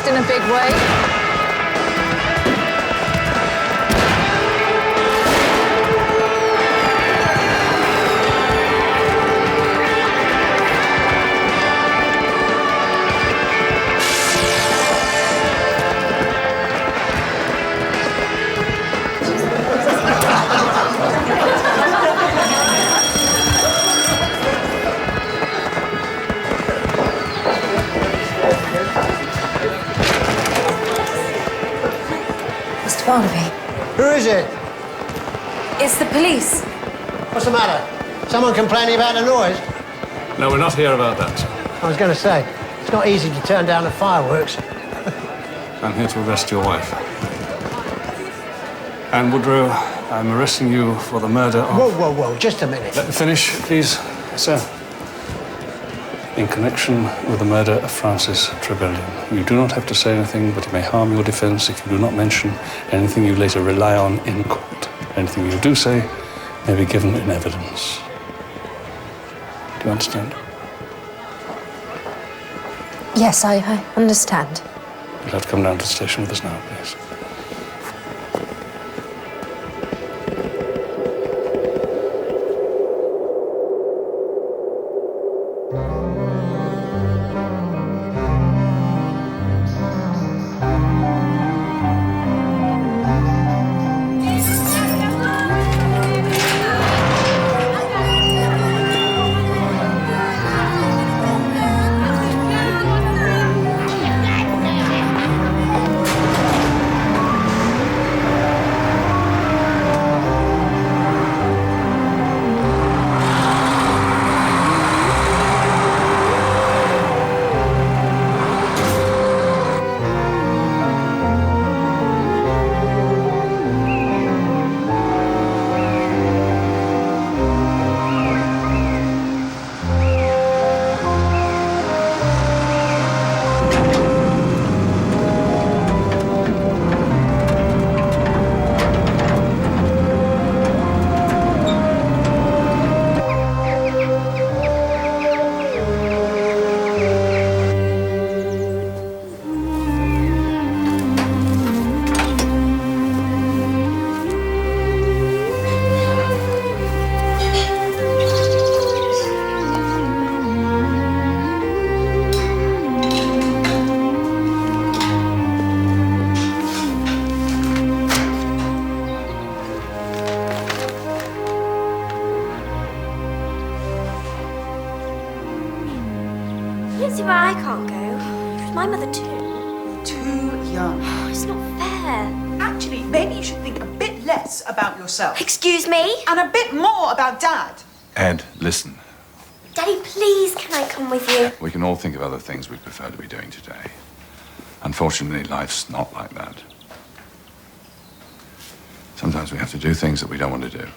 in a big way. Who is it? It's the police. What's the matter? Someone complaining about the noise? No, we're not here about that. I was going to say, it's not easy to turn down the fireworks. I'm here to arrest your wife. Anne Woodrow, I'm arresting you for the murder of... Whoa, just a minute. Let me finish, please, sir. In connection with the murder of Francis Trevelyan. You do not have to say anything, but it may harm your defense if you do not mention anything you later rely on in court. Anything you do say may be given in evidence. Do you understand? Yes, I understand. You'll have to come down to the station with us now, please. I don't see why I can't go. It's my mother too. Too young. It's not fair. Actually, maybe you should think a bit less about yourself. Excuse me? And a bit more about Dad. Ed, listen. Daddy, please, can I come with you? We can all think of other things we'd prefer to be doing today. Unfortunately, life's not like that. Sometimes we have to do things that we don't want to do.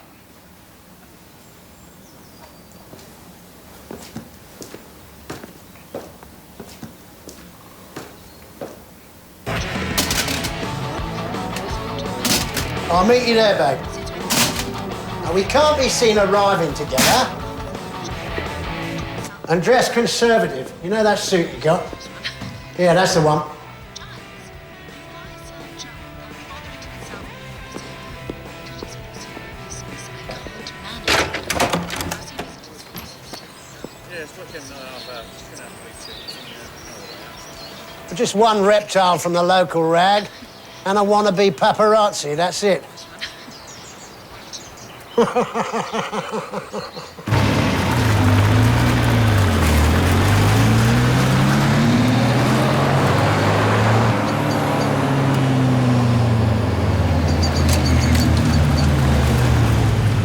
I'll meet you there, babe. Now, we can't be seen arriving together. And dress conservative. You know that suit you got? Yeah, that's the one. Just one reptile from the local rag, and a wannabe paparazzi, that's it.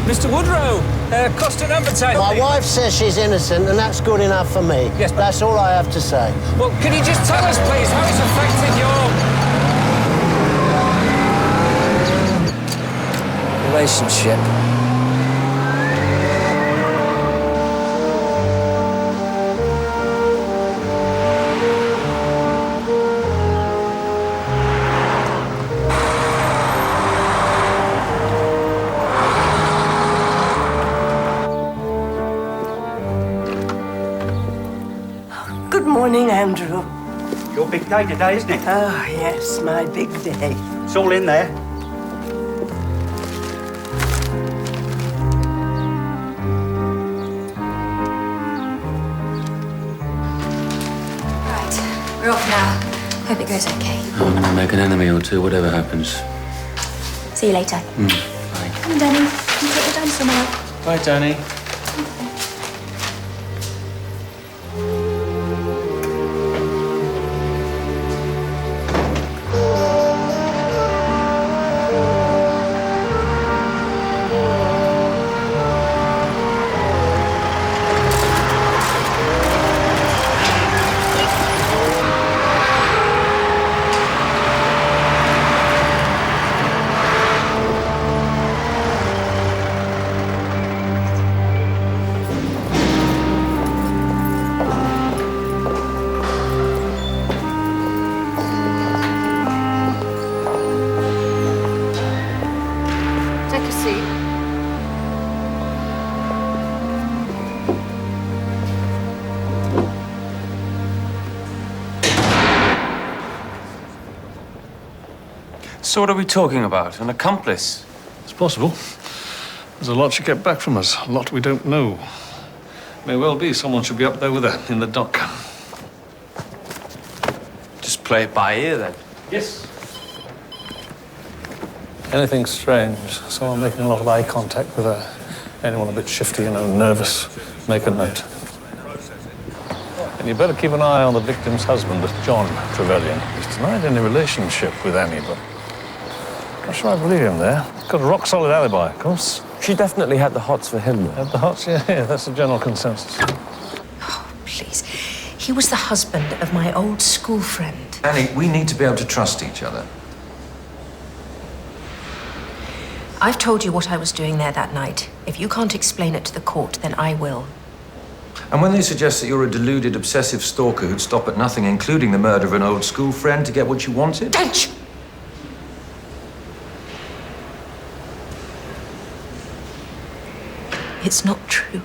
Mr. Woodrow, Costa Advertising. My wife says she's innocent, and that's good enough for me. Yes, but... That's all I have to say. Well, can you just tell us, please, how it's affected your... relationship? Good morning, Andrew. You're big day today, isn't it? Oh, yes, my big day. It's all in there. Right, we're off now. Hope it goes okay. I'm gonna make an enemy or two, whatever happens. See you later. Bye. Come on, Danny. Can you take your time somewhere? Bye, Danny. Take a seat. So what are we talking about? An accomplice? It's possible. There's a lot you get back from us, a lot we don't know. May well be someone should be up there with her in the dock. Just play it by ear, then. Yes. Anything strange, someone making a lot of eye contact with her, anyone a bit shifty, nervous, make a note. And you better keep an eye on the victim's husband, John Trevelyan. He's denied any relationship with Annie, but I'm not sure I believe him there. Got a rock-solid alibi, of course. She definitely had the hots for him, though. Had the hots? Yeah, that's the general consensus. Oh, please. He was the husband of my old school friend. Annie, we need to be able to trust each other. I've told you what I was doing there that night. If you can't explain it to the court, then I will. And when they suggest that you're a deluded, obsessive stalker who'd stop at nothing, including the murder of an old school friend, to get what you wanted... Don't you? It's not true.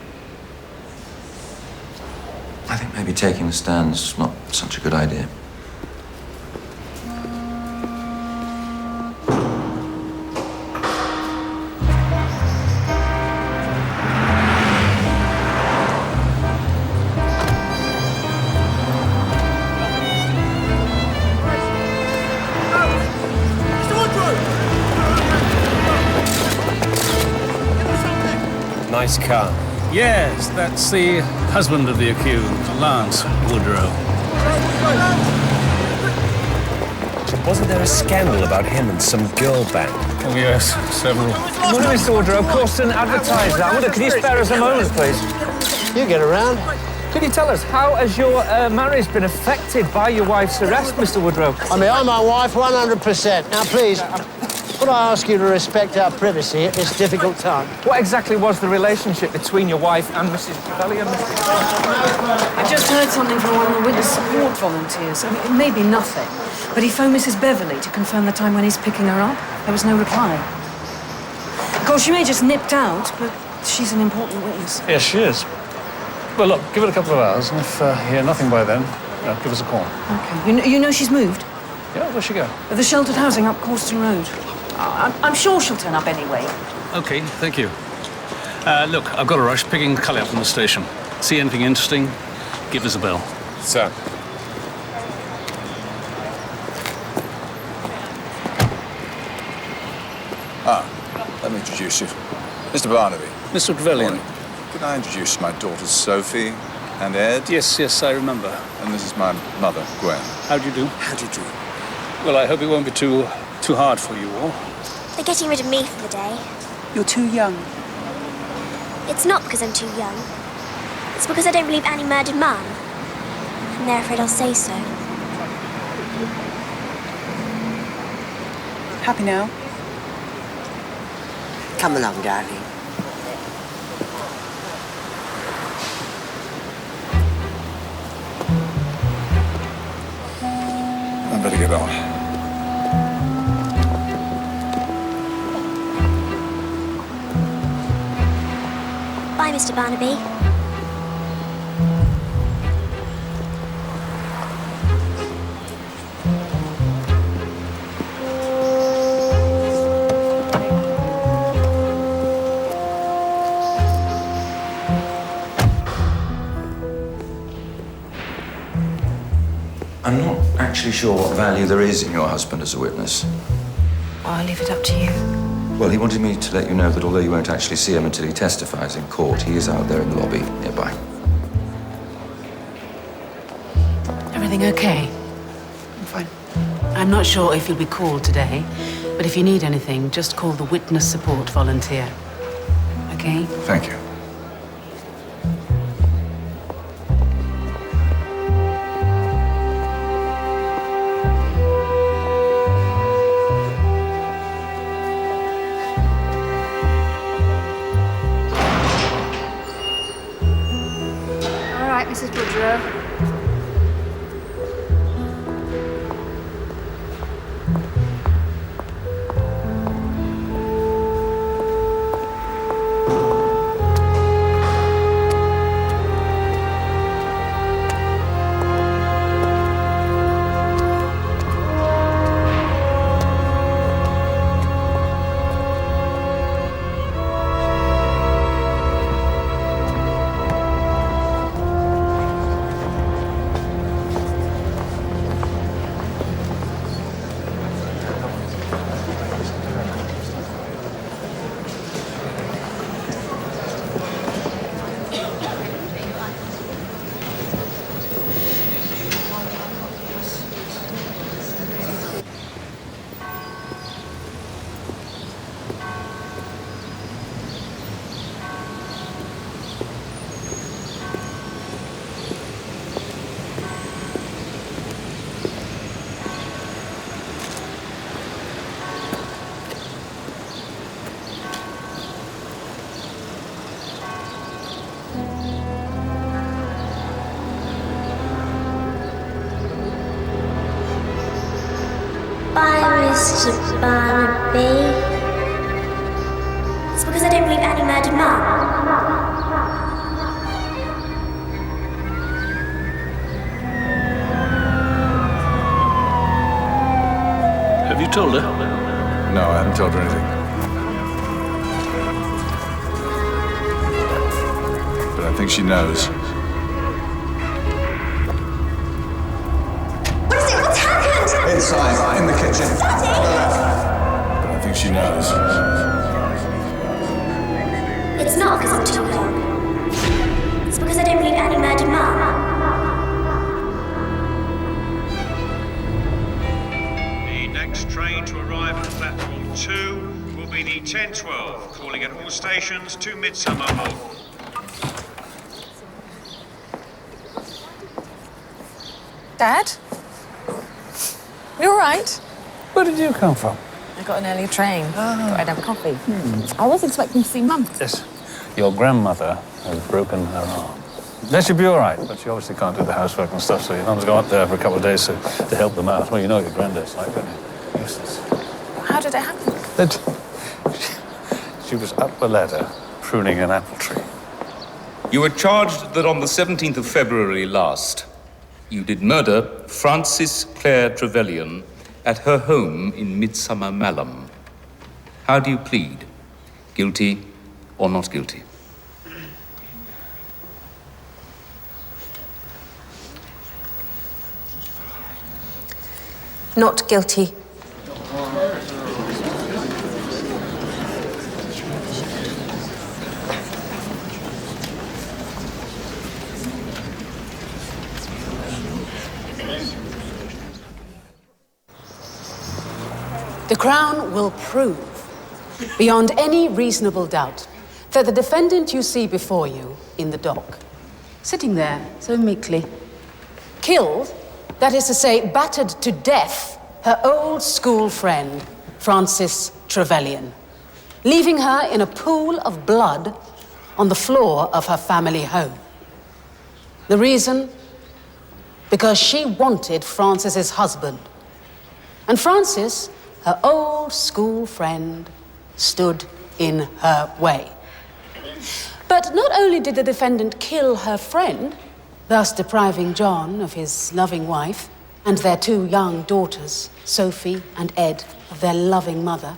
I think maybe taking the stand's not such a good idea. Nice car. Yes, that's the husband of the accused, Lance Woodrow. Wasn't there a scandal about him and some girl band? Oh, yes, several. Morning, Mr. Woodrow. Corson advertised that. I wonder, could you spare us a moment, please? You get around. Could you tell us, how has your marriage been affected by your wife's arrest, Mr. Woodrow? I mean, I'm my wife 100%. Now, please, would I ask you to respect our privacy at this difficult time? What exactly was the relationship between your wife and Mrs. Trevelyan? I just heard something from one of the witness support volunteers. I mean, it may be nothing, but he phoned Mrs. Beverley to confirm the time when he's picking her up. There was no reply. Of course, she may just nipped out, but she's an important witness. Yes, she is. Well, look, give it a couple of hours, and if you hear nothing by then, give us a call. Okay. You know she's moved? Yeah, where'd she go? The sheltered housing up Corston Road. I'm sure she'll turn up anyway. OK, thank you. Look, I've got a rush, picking Cully up from the station. See anything interesting, give us a bell. Sir. Let me introduce you. Mr. Barnaby. Mr. Trevelyan. Could I introduce my daughters Sophie and Ed? Yes, I remember. And this is my mother, Gwen. How do you do? How do you do? Well, I hope it won't be too hard for you all. They're getting rid of me for the day. You're too young. It's not because I'm too young. It's because I don't believe Annie murdered Mum. And they're afraid I'll say so. Happy now? Come along, darling. I better get on. Bye, Mr. Barnaby. I'm not actually sure what value there is in your husband as a witness. I'll leave it up to you. Well, he wanted me to let you know that although you won't actually see him until he testifies in court, he is out there in the lobby nearby. Everything okay? I'm fine. I'm not sure if you'll be called today, but if you need anything, just call the witness support volunteer. Okay? Thank you. All right, Mrs. Woodrow. Mr. Barnaby. It's because I don't believe Annie murdered Mum. Have you told her? No, I haven't told her anything. But I think she knows. What is it? What's happened? Inside, in the kitchen. But I think she knows. It's not because I'm too young. It's because I don't believe Annie murdered Mum. The next train to arrive at platform 2 will be the 1012, calling at all stations to Midsummer Hall. Dad? You all right? Where did you come from? I got an early train. Thought I'd have a coffee. I was expecting to see Mum. Yes. Your grandmother has broken her arm. Then she'll be all right, but she obviously can't do the housework and stuff, so your mum's gone up there for a couple of days to help them out. Well, you know what your granddad's like, don't you? Useless. How did it happen? She was up the ladder, pruning an apple tree. You were charged that on the 17th of February last, you did murder Frances Clare Trevelyan at her home in Midsummer Malham. How do you plead? Guilty or not guilty? Not guilty. The Crown will prove, beyond any reasonable doubt, that the defendant you see before you in the dock, sitting there so meekly, killed, that is to say, battered to death, her old school friend, Frances Trevelyan, leaving her in a pool of blood on the floor of her family home. The reason? Because she wanted Frances's husband. And Frances, her old school friend, stood in her way. But not only did the defendant kill her friend, thus depriving John of his loving wife and their two young daughters, Sophie and Ed, of their loving mother,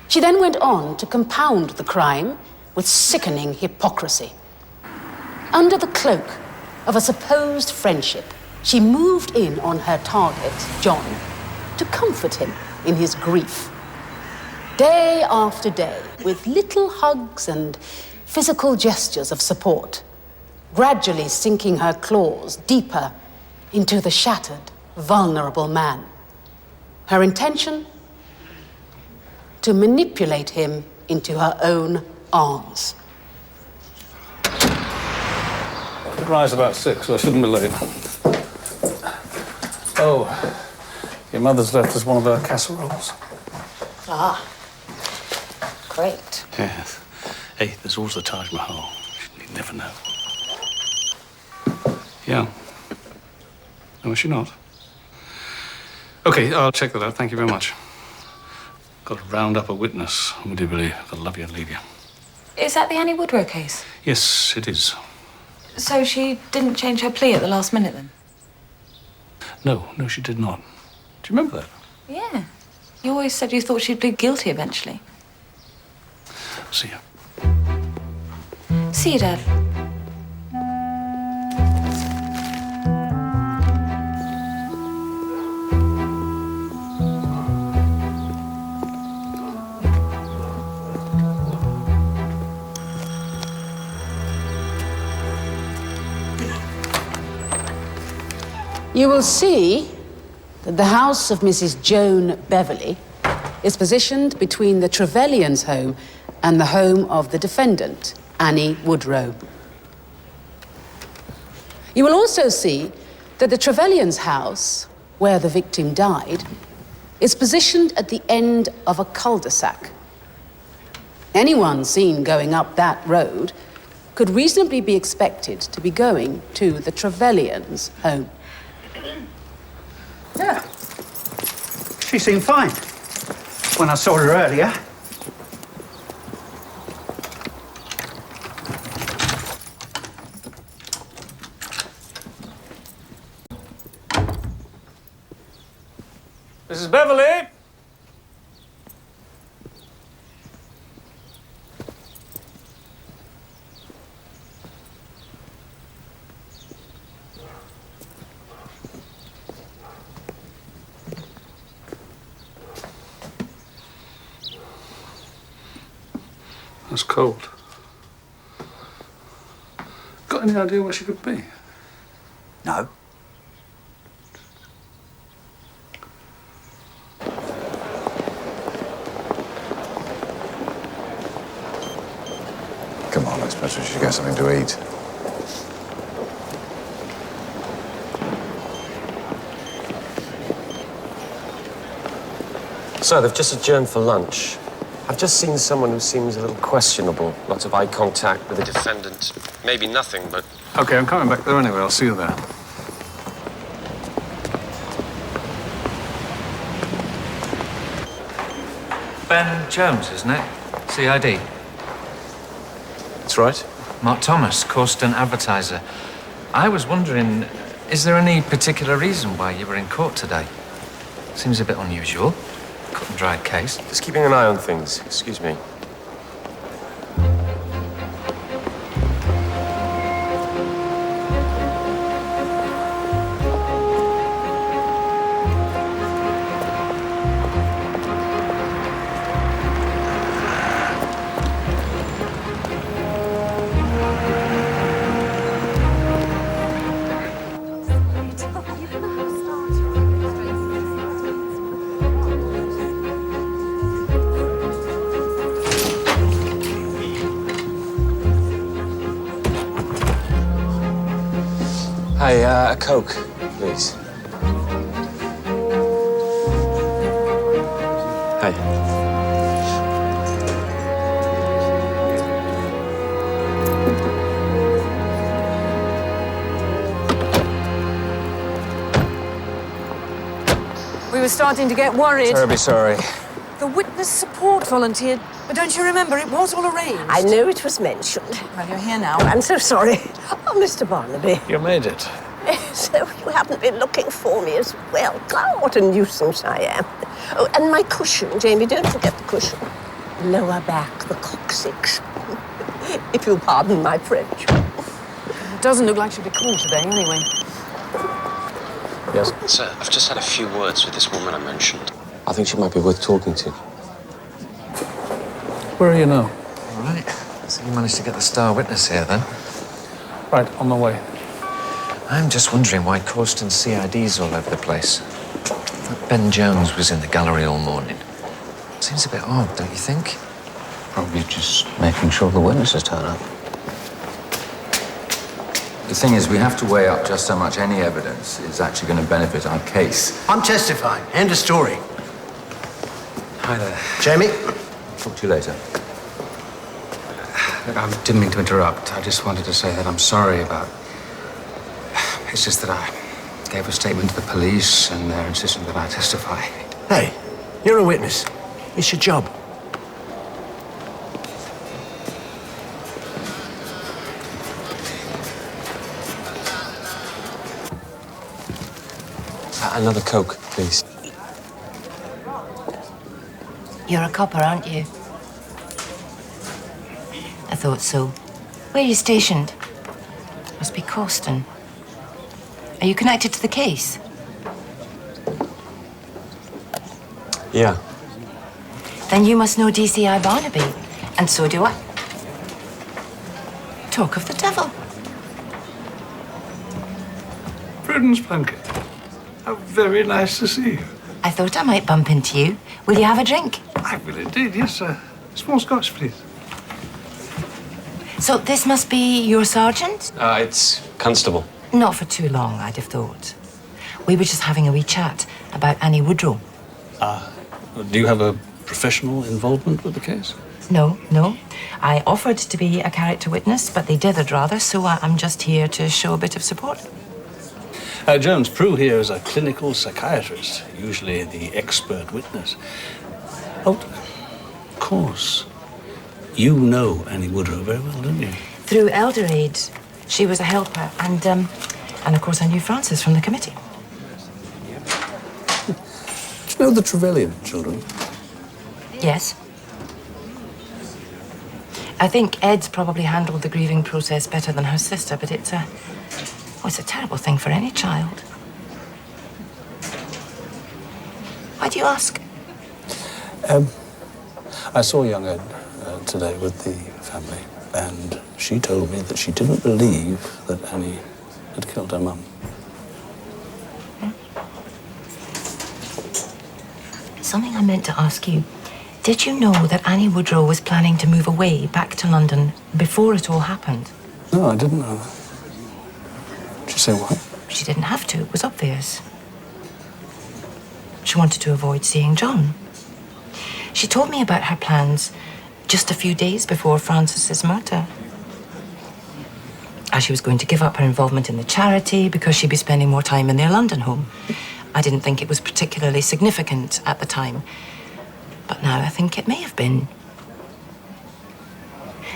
she then went on to compound the crime with sickening hypocrisy. Under the cloak of a supposed friendship, She moved in on her target, John, to comfort him in his grief. Day after day, with little hugs and physical gestures of support, gradually sinking her claws deeper into the shattered, vulnerable man. Her intention? To manipulate him into her own arms. Could rise about 6, so I shouldn't be late. Oh, your mother's left us one of her casseroles. Ah, great. Yes. Hey, there's also the Taj Mahal. You never know. Yeah. No, is she not? Okay, I'll check that out. Thank you very much. Got to round up a witness. Would you believe? I'll love you and leave you. Is that the Annie Woodrow case? Yes, it is. So she didn't change her plea at the last minute, then? No, she did not. Do you remember that? Yeah. You always said you thought she'd plead guilty eventually. See ya. See you, Dad. You will see that the house of Mrs. Joan Beverley is positioned between the Trevelyan's home and the home of the defendant, Annie Woodrow. You will also see that the Trevelyan's house, where the victim died, is positioned at the end of a cul-de-sac. Anyone seen going up that road could reasonably be expected to be going to the Trevelyan's home. Yeah. She seemed fine when I saw her earlier. Mrs. Beverley? It's cold. Got any idea where she could be? No. Come on, I suppose we should get something to eat. So, they've just adjourned for lunch. I've just seen someone who seems a little questionable. Lots of eye contact with the defendant. Maybe nothing, but... Okay, I'm coming back there anyway. I'll see you there. Ben Jones, isn't it? CID. That's right. Mark Thomas, Corsten advertiser. I was wondering, is there any particular reason why you were in court today? Seems a bit unusual. Cut and dried case. Just keeping an eye on things. Excuse me. Hey, a Coke, please. Hey. We were starting to get worried. Terribly sorry. The witness support volunteered. But don't you remember, it was all arranged. I know it was mentioned. Well, you're here now. I'm so sorry. Oh, Mr. Barnaby. You made it. So you haven't been looking for me as well. God, what a nuisance I am. Oh, and my cushion, Jamie, don't forget the cushion. Lower back, the coccyx. If you'll pardon my French. It doesn't look like she'll be called today, anyway. Yes? Sir, I've just had a few words with this woman I mentioned. I think she might be worth talking to. Where are you now? All right. So you managed to get the star witness here, then? Right, on the way. I'm just wondering why Corsten's CID's all over the place. That Ben Jones was in the gallery all morning. Seems a bit odd, don't you think? Probably just making sure the witnesses turn up. The thing is, we have to weigh up just how much any evidence is actually going to benefit our case. I'm testifying. End of story. Hi there. Jamie? Talk to you later. Look, I didn't mean to interrupt. I just wanted to say that I'm sorry about... It's just that I gave a statement to the police and they're insisting that I testify. Hey, you're a witness. It's your job. Another Coke, please. You're a copper, aren't you? I thought so. Where are you stationed? Must be Corsten. Are you connected to the case? Yeah. Then you must know DCI Barnaby. And so do I. Talk of the devil. Prudence Plunkett. How very nice to see you. I thought I might bump into you. Will you have a drink? I will indeed, yes, sir. Small scotch, please. So this must be your sergeant? It's Constable. Not for too long, I'd have thought. We were just having a wee chat about Annie Woodrow. Do you have a professional involvement with the case? No. I offered to be a character witness, but they dithered rather, so I'm just here to show a bit of support. Jones, Prue here is a clinical psychiatrist, usually the expert witness. Oh, of course. You know Annie Woodrow very well, don't you? Through Elder Aid, she was a helper, and of course I knew Francis from the committee. Do you know the Trevelyan children? Yes. I think Ed's probably handled the grieving process better than her sister, but it's a terrible thing for any child. Why do you ask? I saw young Ed today with the family, and she told me that she didn't believe that Annie had killed her mum. Something I meant to ask you. Did you know that Annie Woodrow was planning to move away back to London before it all happened? No, I didn't know that. Did you say what? She didn't have to. It was obvious. She wanted to avoid seeing John. She told me about her plans just a few days before Francis's murder. As she was going to give up her involvement in the charity because she'd be spending more time in their London home. I didn't think it was particularly significant at the time, but now I think it may have been.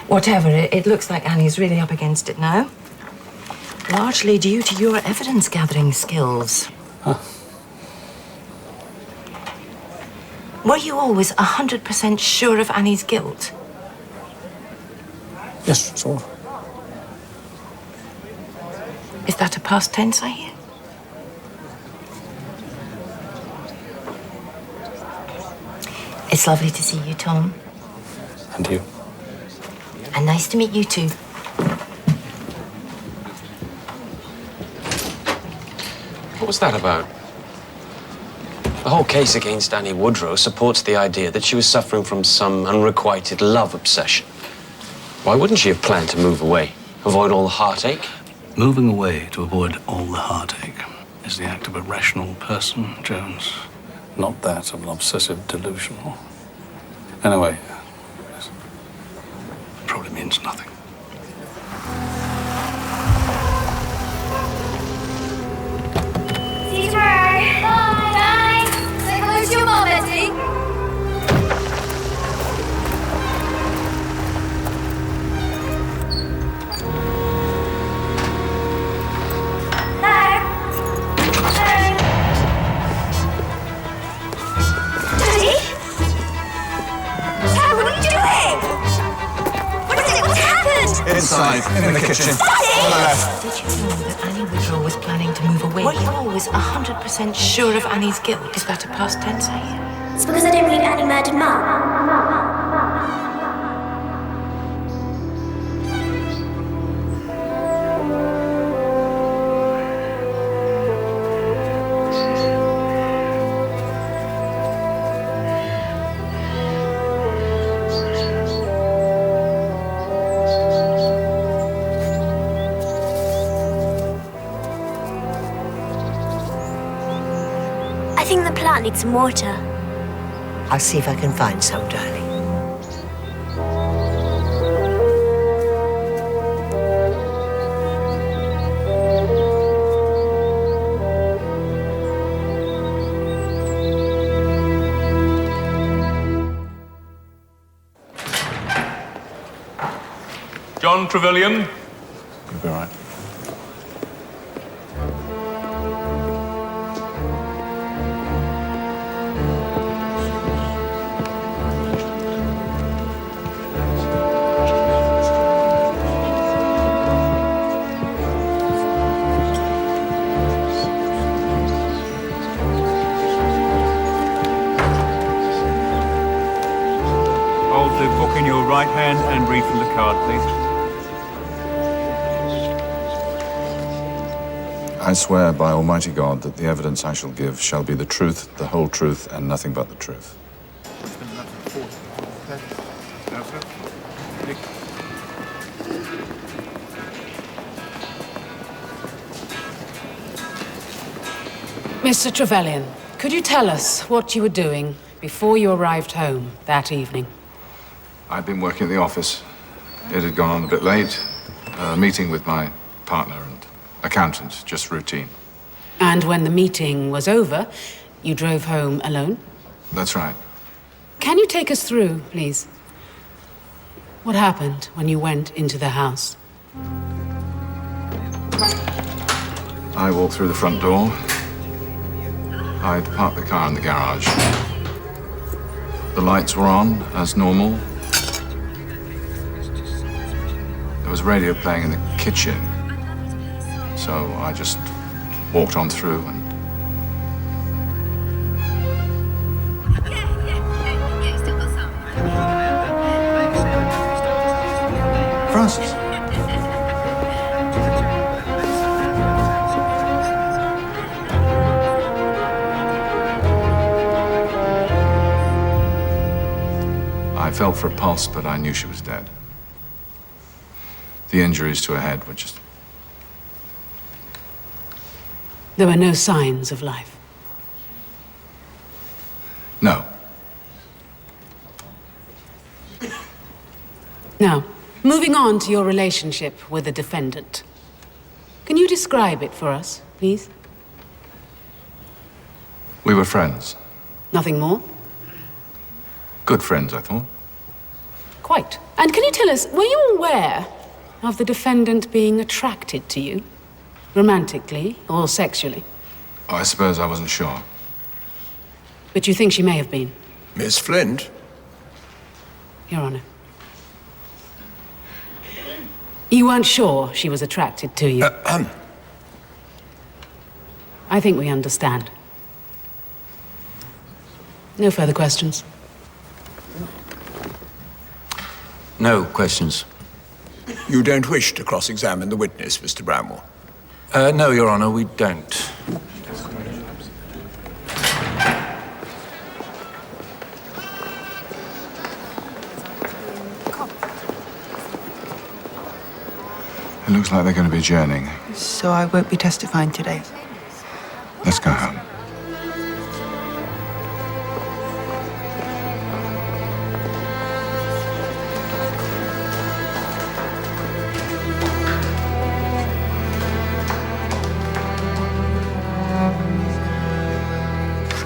Whatever, it looks like Annie's really up against it now. Largely due to your evidence-gathering skills. Huh. Were you always 100% sure of Annie's guilt? Yes, sort of. Is that a past tense, I hear? It's lovely to see you, Tom. And you. And nice to meet you too. What was that about? The whole case against Annie Woodrow supports the idea that she was suffering from some unrequited love obsession. Why wouldn't she have planned to move away? Avoid all the heartache? Moving away to avoid all the heartache is the act of a rational person, Jones. Not that of an obsessive delusional. Anyway, it probably means nothing. See you tomorrow. Bye. Bye. Say hello to your mom, Betty. What's Inside, in the kitchen. On the left. Did you know that Annie Woodrow was planning to move away? Were you always 100% sure of Annie's guilt? Is that a past tense, I hear? It's because I don't believe Annie murdered Mum. I think the plant needs some water. I'll see if I can find some, darling. John Trevelyan. You'll be all right. Hold the book in your right hand and read from the card, please. I swear by Almighty God that the evidence I shall give shall be the truth, the whole truth, and nothing but the truth. Mr. Trevelyan, could you tell us what you were doing before you arrived home that evening? I'd been working at the office. It had gone on a bit late. A meeting with my partner and accountant, just routine. And when the meeting was over, you drove home alone? That's right. Can you take us through, please? What happened when you went into the house? I walked through the front door. I'd parked the car in the garage. The lights were on, as normal. There was radio playing in the kitchen. So I just walked on through and... Francis. I felt for a pulse, but I knew she was dead. The injuries to her head were just... There were no signs of life. No. Now, moving on to your relationship with the defendant. Can you describe it for us, please? We were friends. Nothing more? Good friends, I thought. Quite. And can you tell us, were you aware of the defendant being attracted to you? Romantically or sexually? Oh, I suppose I wasn't sure. But you think she may have been? Miss Flint? Your Honor. You weren't sure she was attracted to you? I think we understand. No further questions? No questions. You don't wish to cross-examine the witness, Mr. Bramwell? No, Your Honor, we don't. It looks like they're going to be adjourning. So I won't be testifying today. Let's go home.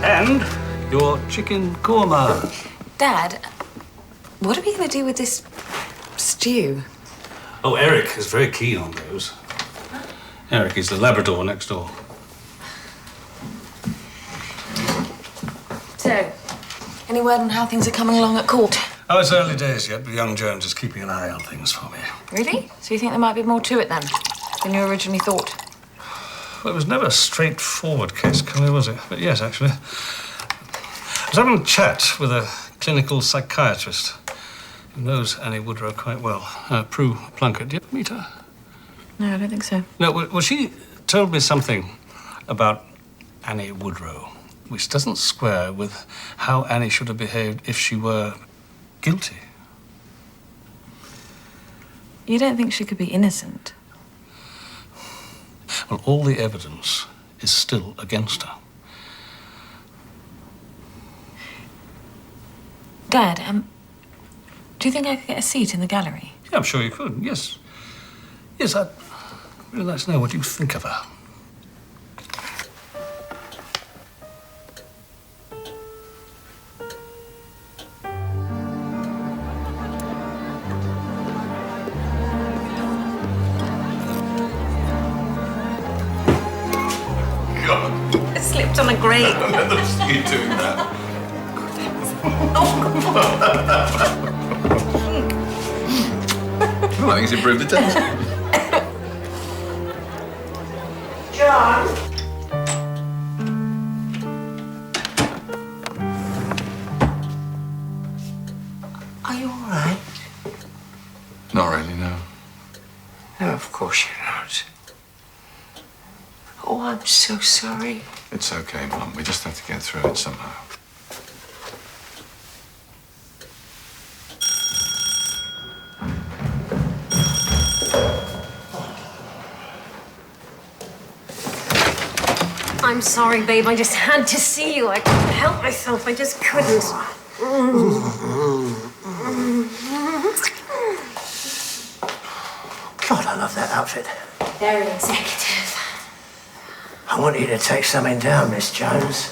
And your chicken korma. Dad, what are we going to do with this stew? Oh, Eric is very keen on those. Eric is the Labrador next door. So, any word on how things are coming along at court? Oh, it's early days yet, but young Jones is keeping an eye on things for me. Really? So you think there might be more to it then than you originally thought? Well, it was never a straightforward case, Kelly, was it? But yes, actually. I was having a chat with a clinical psychiatrist who knows Annie Woodrow quite well. Prue Plunkett. Did you ever meet her? No, I don't think so. No, well, she told me something about Annie Woodrow, which doesn't square with how Annie should have behaved if she were guilty. You don't think she could be innocent? Well, all the evidence is still against her. Dad, do you think I could get a seat in the gallery? Yeah, I'm sure you could, yes. Yes, I'd really like to know what you think of her. I slipped on a grate. I've never seen you doing that. Well, I think it's improved the taste. John? Are you all right? Not really, no. No, of course you're not. Oh, I'm so sorry. It's okay, Mum. We just have to get through it somehow. I'm sorry, babe. I just had to see you. I couldn't help myself. I just couldn't. God, I love that outfit. Very executive. I want you to take something down, Miss Jones.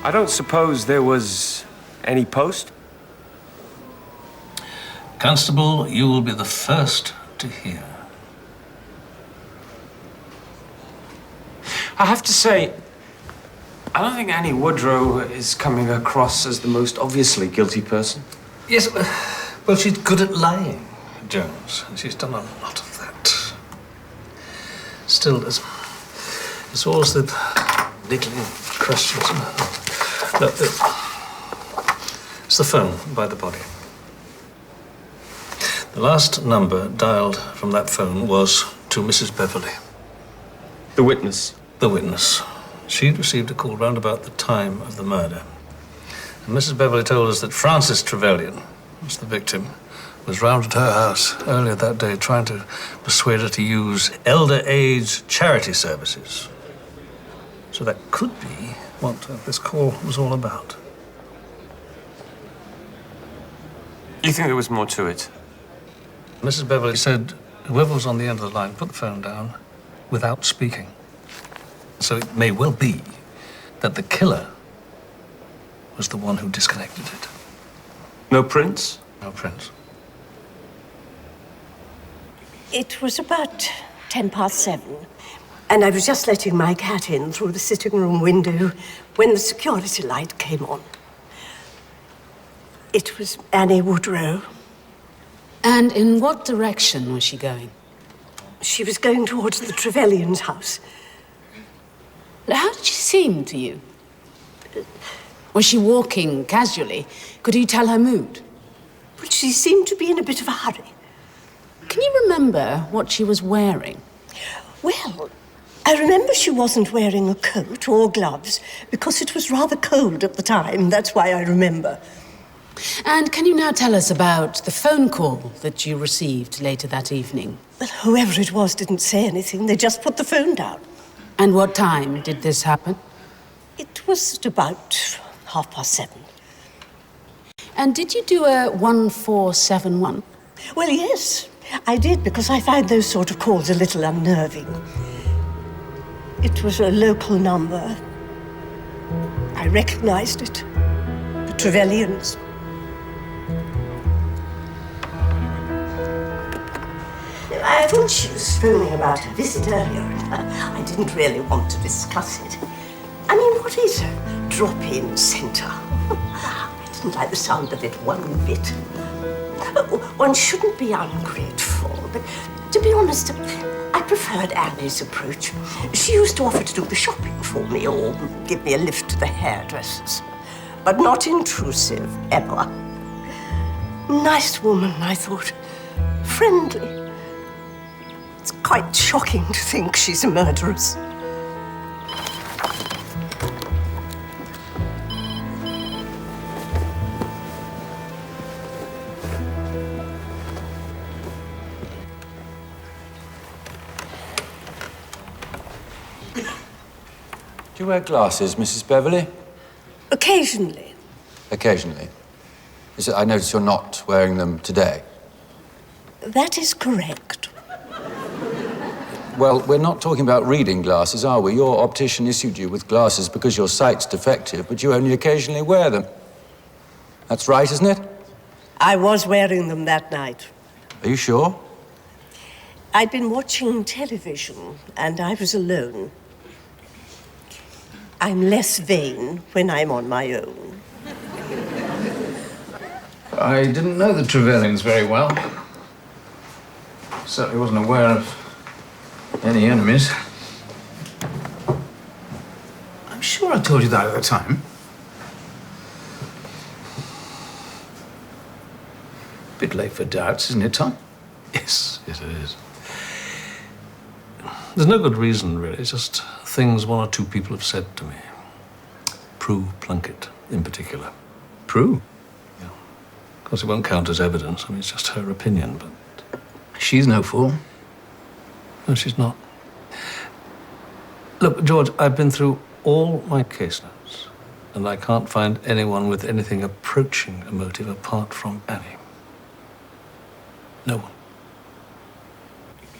I don't suppose there was any post? Constable, you will be the first to hear. I have to say, I don't think Annie Woodrow is coming across as the most obviously guilty person. Yes, well, she's good at lying, Jones. She's done a lot of that. Still, there's always the niggling questions. Look, it's the phone by the body. The last number dialed from that phone was to Mrs. Beverley. The witness? The witness. She'd received a call round about the time of the murder. And Mrs. Beverley told us that Francis Trevelyan, was the victim, was round at her house earlier that day trying to persuade her to use elder age charity services. So that could be what this call was all about. You think there was more to it? Mrs. Beverley said whoever was on the end of the line put the phone down without speaking. So it may well be that the killer was the one who disconnected it. No prints? No prints. It was about 7:10, and I was just letting my cat in through the sitting room window when the security light came on. It was Annie Woodrow. And in what direction was she going? She was going towards the Trevelyan's house. How did she seem to you? Was she walking casually? Could you tell her mood? But she seemed to be in a bit of a hurry. Can you remember what she was wearing? Well, I remember she wasn't wearing a coat or gloves because it was rather cold at the time. That's why I remember. And can you now tell us about the phone call that you received later that evening? Well, whoever it was didn't say anything. They just put the phone down. And what time did this happen? It was at about 7:30. And did you do a 1471? Well, yes, I did, because I find those sort of calls a little unnerving. It was a local number. I recognized it. The Trevelyan's. I thought she was phoning about a visit earlier, and I didn't really want to discuss it. I mean, what is a drop-in centre? I didn't like the sound of it one bit. One shouldn't be ungrateful, but to be honest, I preferred Annie's approach. She used to offer to do the shopping for me or give me a lift to the hairdressers. But not intrusive, ever. Nice woman, I thought. Friendly. It's quite shocking to think she's a murderess. Do you wear glasses, Mrs. Beverley? Occasionally. Occasionally. I notice you're not wearing them today. That is correct. Well, we're not talking about reading glasses, are we? Your optician issued you with glasses because your sight's defective, but you only occasionally wear them. That's right, isn't it? I was wearing them that night. Are you sure? I'd been watching television, and I was alone. I'm less vain when I'm on my own. I didn't know the Trevelyan's very well. Certainly wasn't aware of any enemies. I'm sure I told you that at the time. Bit late for doubts, isn't it, Tom? Yes, it is. There's no good reason, really. It's just things one or two people have said to me. Prue Plunkett, in particular. Prue? Yeah. Of course, it won't count as evidence. I mean, it's just her opinion, but... She's no fool. No, she's not. Look, George, I've been through all my case notes, and I can't find anyone with anything approaching a motive apart from Annie. No one.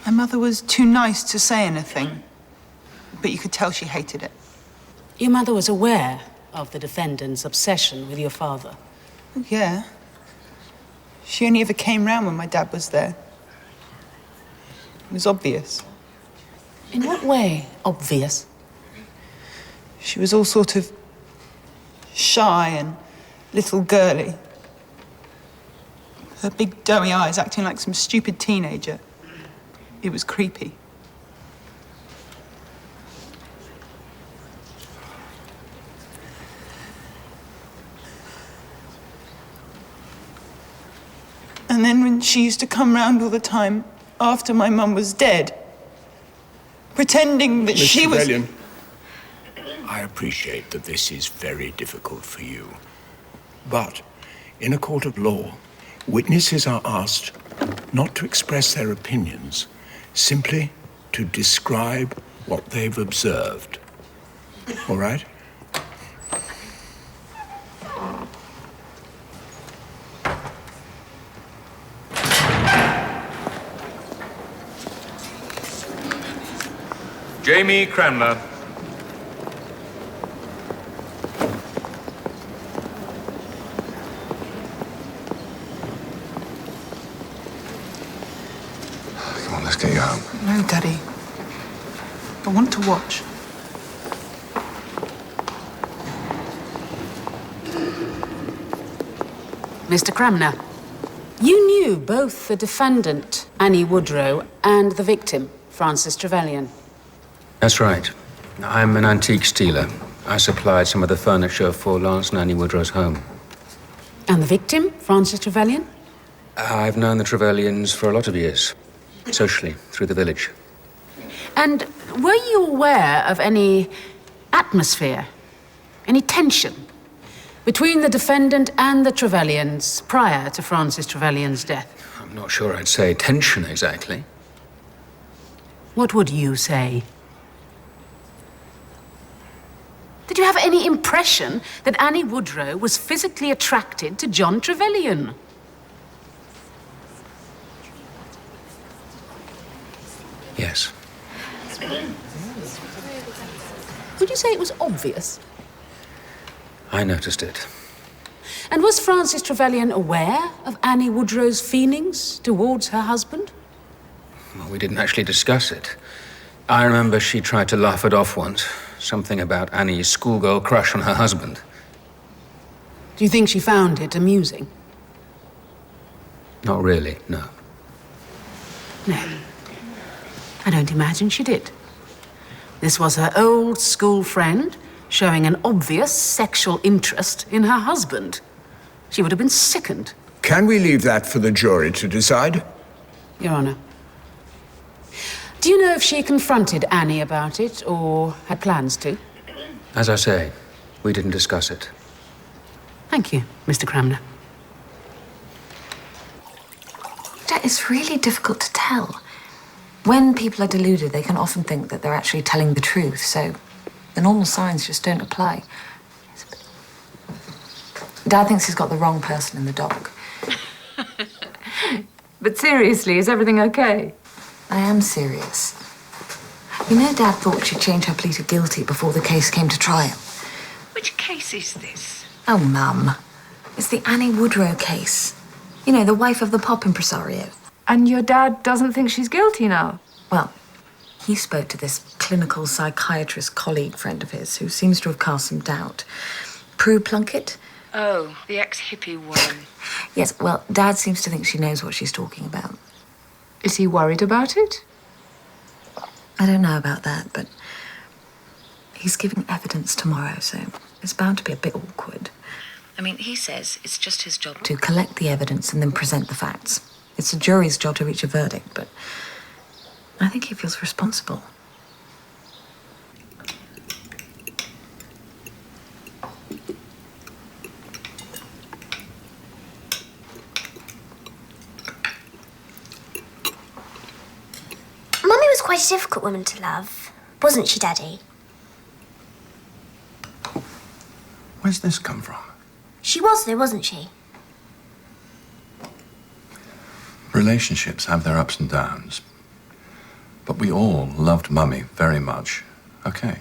My mother was too nice to say anything, but you could tell she hated it. Your mother was aware of the defendant's obsession with your father? Oh, yeah. She only ever came round when my dad was there. It was obvious. In what way, obvious? She was all sort of shy and little girly. Her big doughy eyes acting like some stupid teenager. It was creepy. And then when she used to come round all the time after my mum was dead, pretending that she was... Trevelyan, I appreciate that this is very difficult for you. But in a court of law, witnesses are asked not to express their opinions, simply to describe what they've observed. All right? Jamie Cranmer. Come on, let's get you home. No, Daddy. I want to watch. Mr. Cranmer, you knew both the defendant, Annie Woodrow, and the victim, Francis Trevelyan. That's right. I'm an antiques dealer. I supplied some of the furniture for Lance and Annie Woodrow's home. And the victim, Francis Trevelyan? I've known the Trevelyans for a lot of years, socially, through the village. And were you aware of any atmosphere, any tension between the defendant and the Trevelyans prior to Francis Trevelyan's death? I'm not sure I'd say tension exactly. What would you say? Did you have any impression that Annie Woodrow was physically attracted to John Trevelyan? Yes. Would you say it was obvious? I noticed it. And was Frances Trevelyan aware of Annie Woodrow's feelings towards her husband? Well, we didn't actually discuss it. I remember she tried to laugh it off once. Something about Annie's schoolgirl crush on her husband. Do you think she found it amusing? Not really, no. No. I don't imagine she did. This was her old school friend showing an obvious sexual interest in her husband. She would have been sickened. Can we leave that for the jury to decide? Your Honor. Do you know if she confronted Annie about it or had plans to? As I say, we didn't discuss it. Thank you, Mr. Cramner. It's really difficult to tell. When people are deluded, they can often think that they're actually telling the truth, so the normal signs just don't apply. Dad thinks he's got the wrong person in the dock. But seriously, is everything okay? I am serious. You know, Dad thought she'd change her plea to guilty before the case came to trial. Which case is this? Oh, Mum. It's the Annie Woodrow case. You know, the wife of the pop impresario. And your dad doesn't think she's guilty now? Well, he spoke to this clinical psychiatrist colleague friend of his who seems to have cast some doubt. Prue Plunkett? Oh, the ex-hippie woman. Yes, well, Dad seems to think she knows what she's talking about. Is he worried about it? I don't know about that, but he's giving evidence tomorrow, so it's bound to be a bit awkward. I mean, he says it's just his job to collect the evidence and then present the facts. It's the jury's job to reach a verdict, but I think he feels responsible. Mummy was quite a difficult woman to love, wasn't she, Daddy? Where's this come from? She was, though, wasn't she? Relationships have their ups and downs. But we all loved Mummy very much. Okay.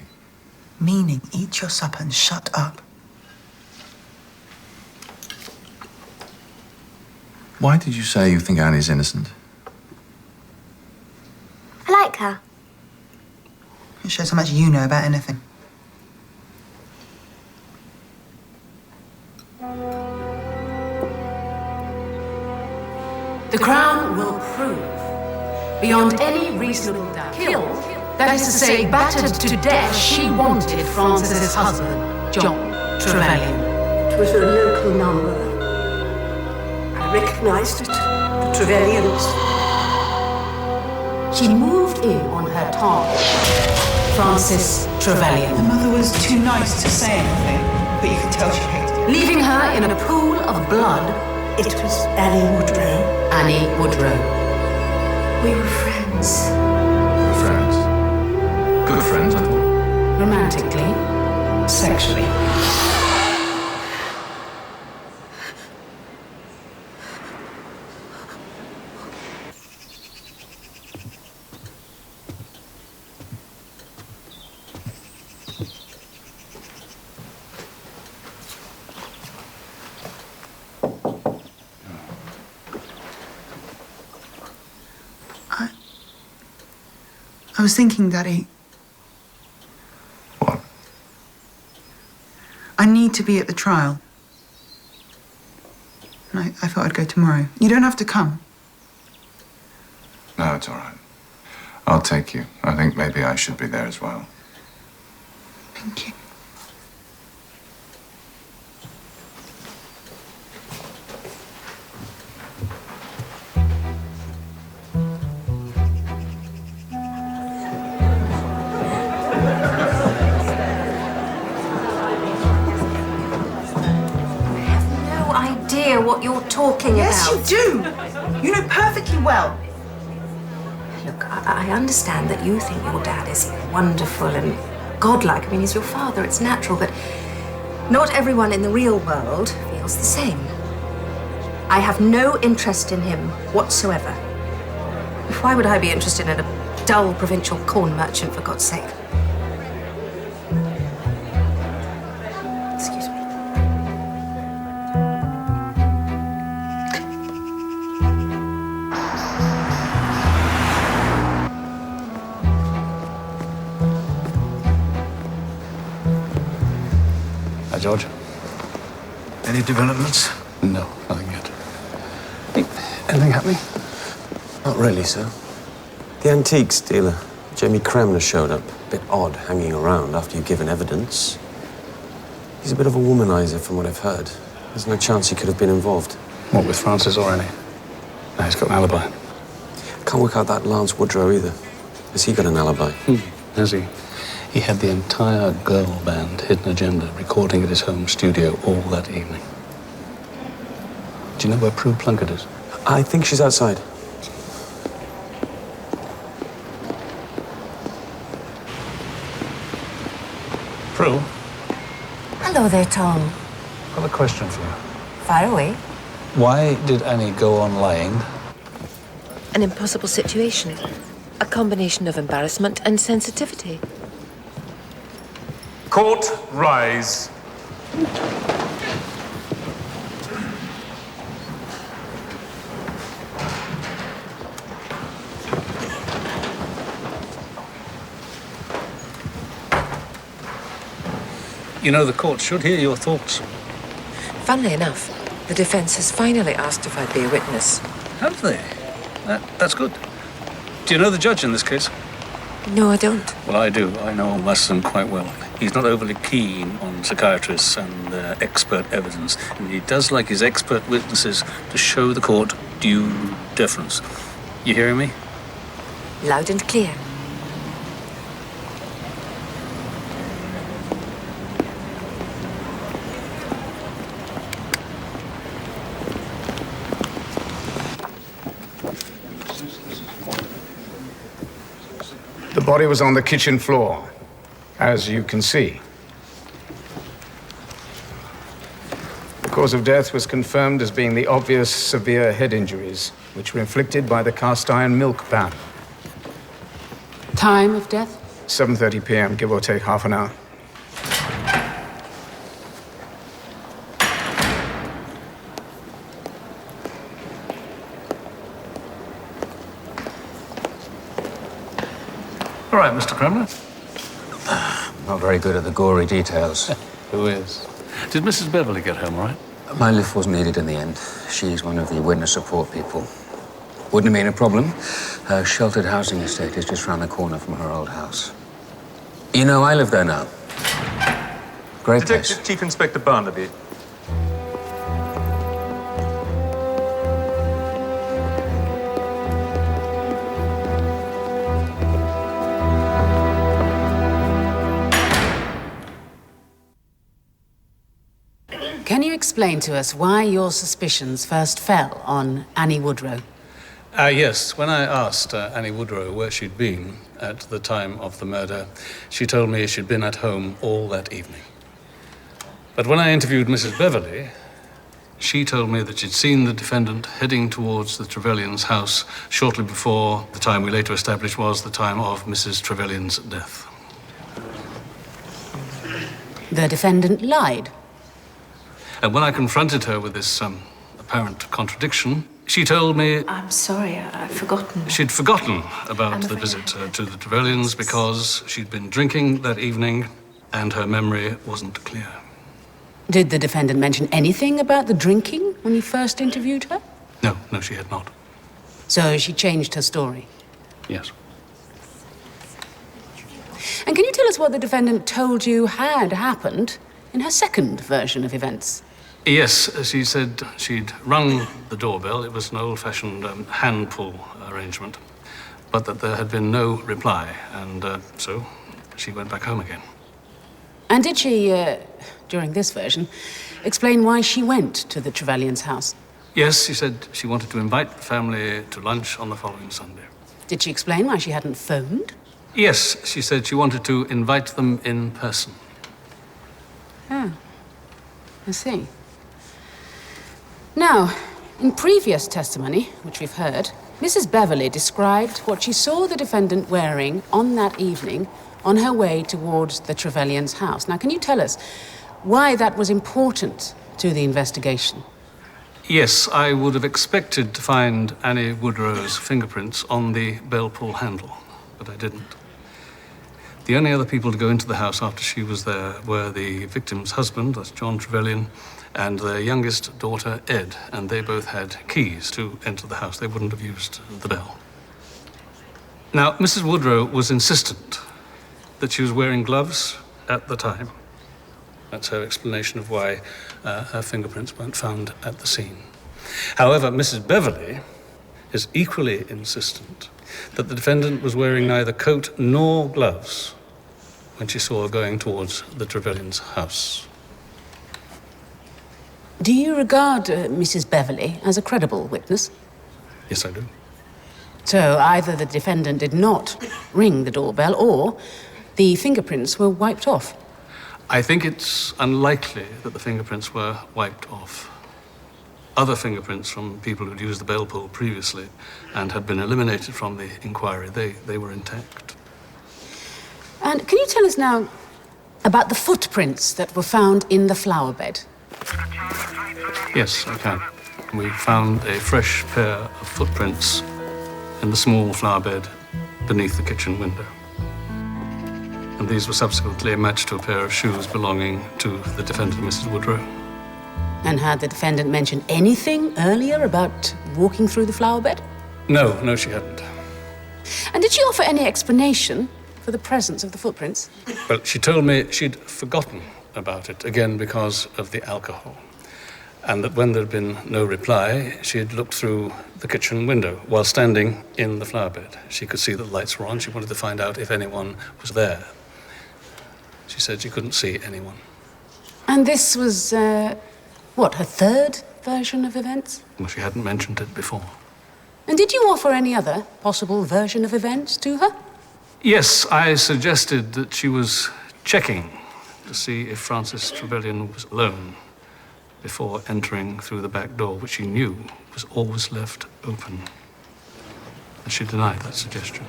Meaning, eat your supper and shut up. Why did you say you think Annie's innocent? I like her. It shows how much you know about anything. The Crown will prove, beyond any reasonable doubt, killed, that is to say, battered to death, she wanted Frances's husband, John Trevelyan. It was a local number. I recognized it. The Trevelyans. She moved in on her target, Frances Trevelyan. The mother was too nice to say anything, but you could tell she hated it. Leaving her in a pool of blood. It was Annie Woodrow. Annie Woodrow. We were friends. Friends? Good friends, I thought. Romantically, sexually. I was thinking, Daddy. What? I need to be at the trial. And I thought I'd go tomorrow. You don't have to come. No, it's all right. I'll take you. I think maybe I should be there as well. Thank you. What you're talking about. Yes, you do. You know perfectly well. Look, I understand that you think your dad is wonderful and godlike. I mean, he's your father, it's natural, but not everyone in the real world feels the same. I have no interest in him whatsoever. Why would I be interested in a dull provincial corn merchant, for God's sake? Excuse me. Hi, George. Any developments? No, nothing yet. Hey, anything happening? Not really, sir. The antiques dealer, Jamie Cramner, showed up. A bit odd hanging around after you've given evidence. He's a bit of a womanizer from what I've heard. There's no chance he could have been involved. What with Francis or Annie? No, he's got an alibi. Can't work out that Lance Woodrow either. Has he got an alibi? Has he? He had the entire girl band Hidden Agenda recording at his home studio all that evening. Do you know where Prue Plunkett is? I think she's outside. Prue, Hello there, Tom. I've got a question for you. Fire away. Why did Annie go on lying? An impossible situation. A combination of embarrassment and sensitivity. Court, rise. You know, the court should hear your thoughts. Funnily enough, the defense has finally asked if I'd be a witness. Have they? That's good. Do you know the judge in this case? No, I don't. Well, I do. I know Weston quite well. He's not overly keen on psychiatrists and their expert evidence, and he does like his expert witnesses to show the court due deference. You hearing me? Loud and clear. The body was on the kitchen floor, as you can see. The cause of death was confirmed as being the obvious severe head injuries, which were inflicted by the cast iron milk pan. Time of death? 7:30 p.m., give or take half an hour. All right, Mr. Cramner. Not very good at the gory details. Who is? Did Mrs. Beverly get home all right? My lift wasn't needed in the end. She's one of the witness support people. Wouldn't have been a problem. Her sheltered housing estate is just round the corner from her old house. You know, I live there now. Great place. Detective Chief Inspector Barnaby. Can you explain to us why your suspicions first fell on Annie Woodrow? Yes. When I asked Annie Woodrow where she'd been at the time of the murder, she told me she'd been at home all that evening. But when I interviewed Mrs. Beverly, she told me that she'd seen the defendant heading towards the Trevelyan's house shortly before the time we later established was the time of Mrs. Trevelyan's death. The defendant lied. And when I confronted her with this apparent contradiction, she told me I'm sorry, I've forgotten. she'd forgotten about the visit to the Trevelyan's because she'd been drinking that evening and her memory wasn't clear. Did the defendant mention anything about the drinking when you first interviewed her? No, she had not. So she changed her story. Yes. And can you tell us what the defendant told you had happened in her second version of events? Yes, she said she'd rung the doorbell. It was an old-fashioned hand pull arrangement, but that there had been no reply, and so she went back home again. And did she, during this version, explain why she went to the Trevelyan's house? Yes, she said she wanted to invite the family to lunch on the following Sunday. Did she explain why she hadn't phoned? Yes, she said she wanted to invite them in person. Oh, I see. Now, in previous testimony, which we've heard, Mrs. Beverley described what she saw the defendant wearing on that evening on her way towards the Trevelyan's house. Now, can you tell us why that was important to the investigation? Yes, I would have expected to find Annie Woodrow's fingerprints on the bell pull handle, but I didn't. The only other people to go into the house after she was there were the victim's husband, that's John Trevelyan, and their youngest daughter, Ed, and they both had keys to enter the house. They wouldn't have used the bell. Now, Mrs. Woodrow was insistent that she was wearing gloves at the time. That's her explanation of why her fingerprints weren't found at the scene. However, Mrs. Beverley is equally insistent that the defendant was wearing neither coat nor gloves when she saw her going towards the Trevelyan's house. Do you regard Mrs. Beverley as a credible witness? Yes, I do. So either the defendant did not ring the doorbell or the fingerprints were wiped off. I think it's unlikely that the fingerprints were wiped off. Other fingerprints from people who'd used the bell pull previously and had been eliminated from the inquiry, they were intact. And can you tell us now about the footprints that were found in the flower bed? Yes, I can. We found a fresh pair of footprints in the small flower bed beneath the kitchen window. And these were subsequently matched to a pair of shoes belonging to the defendant, Mrs. Woodrow. And had the defendant mentioned anything earlier about walking through the flower bed? No, she hadn't. And did she offer any explanation for the presence of the footprints? Well, she told me she'd forgotten about it, again because of the alcohol. And that when there'd been no reply, she had looked through the kitchen window while standing in the flower bed. She could see that the lights were on. She wanted to find out if anyone was there. She said she couldn't see anyone. And this was, her third version of events? Well, she hadn't mentioned it before. And did you offer any other possible version of events to her? Yes, I suggested that she was checking to see if Francis Trevelyan was alone before entering through the back door, which she knew was always left open. And she denied that suggestion.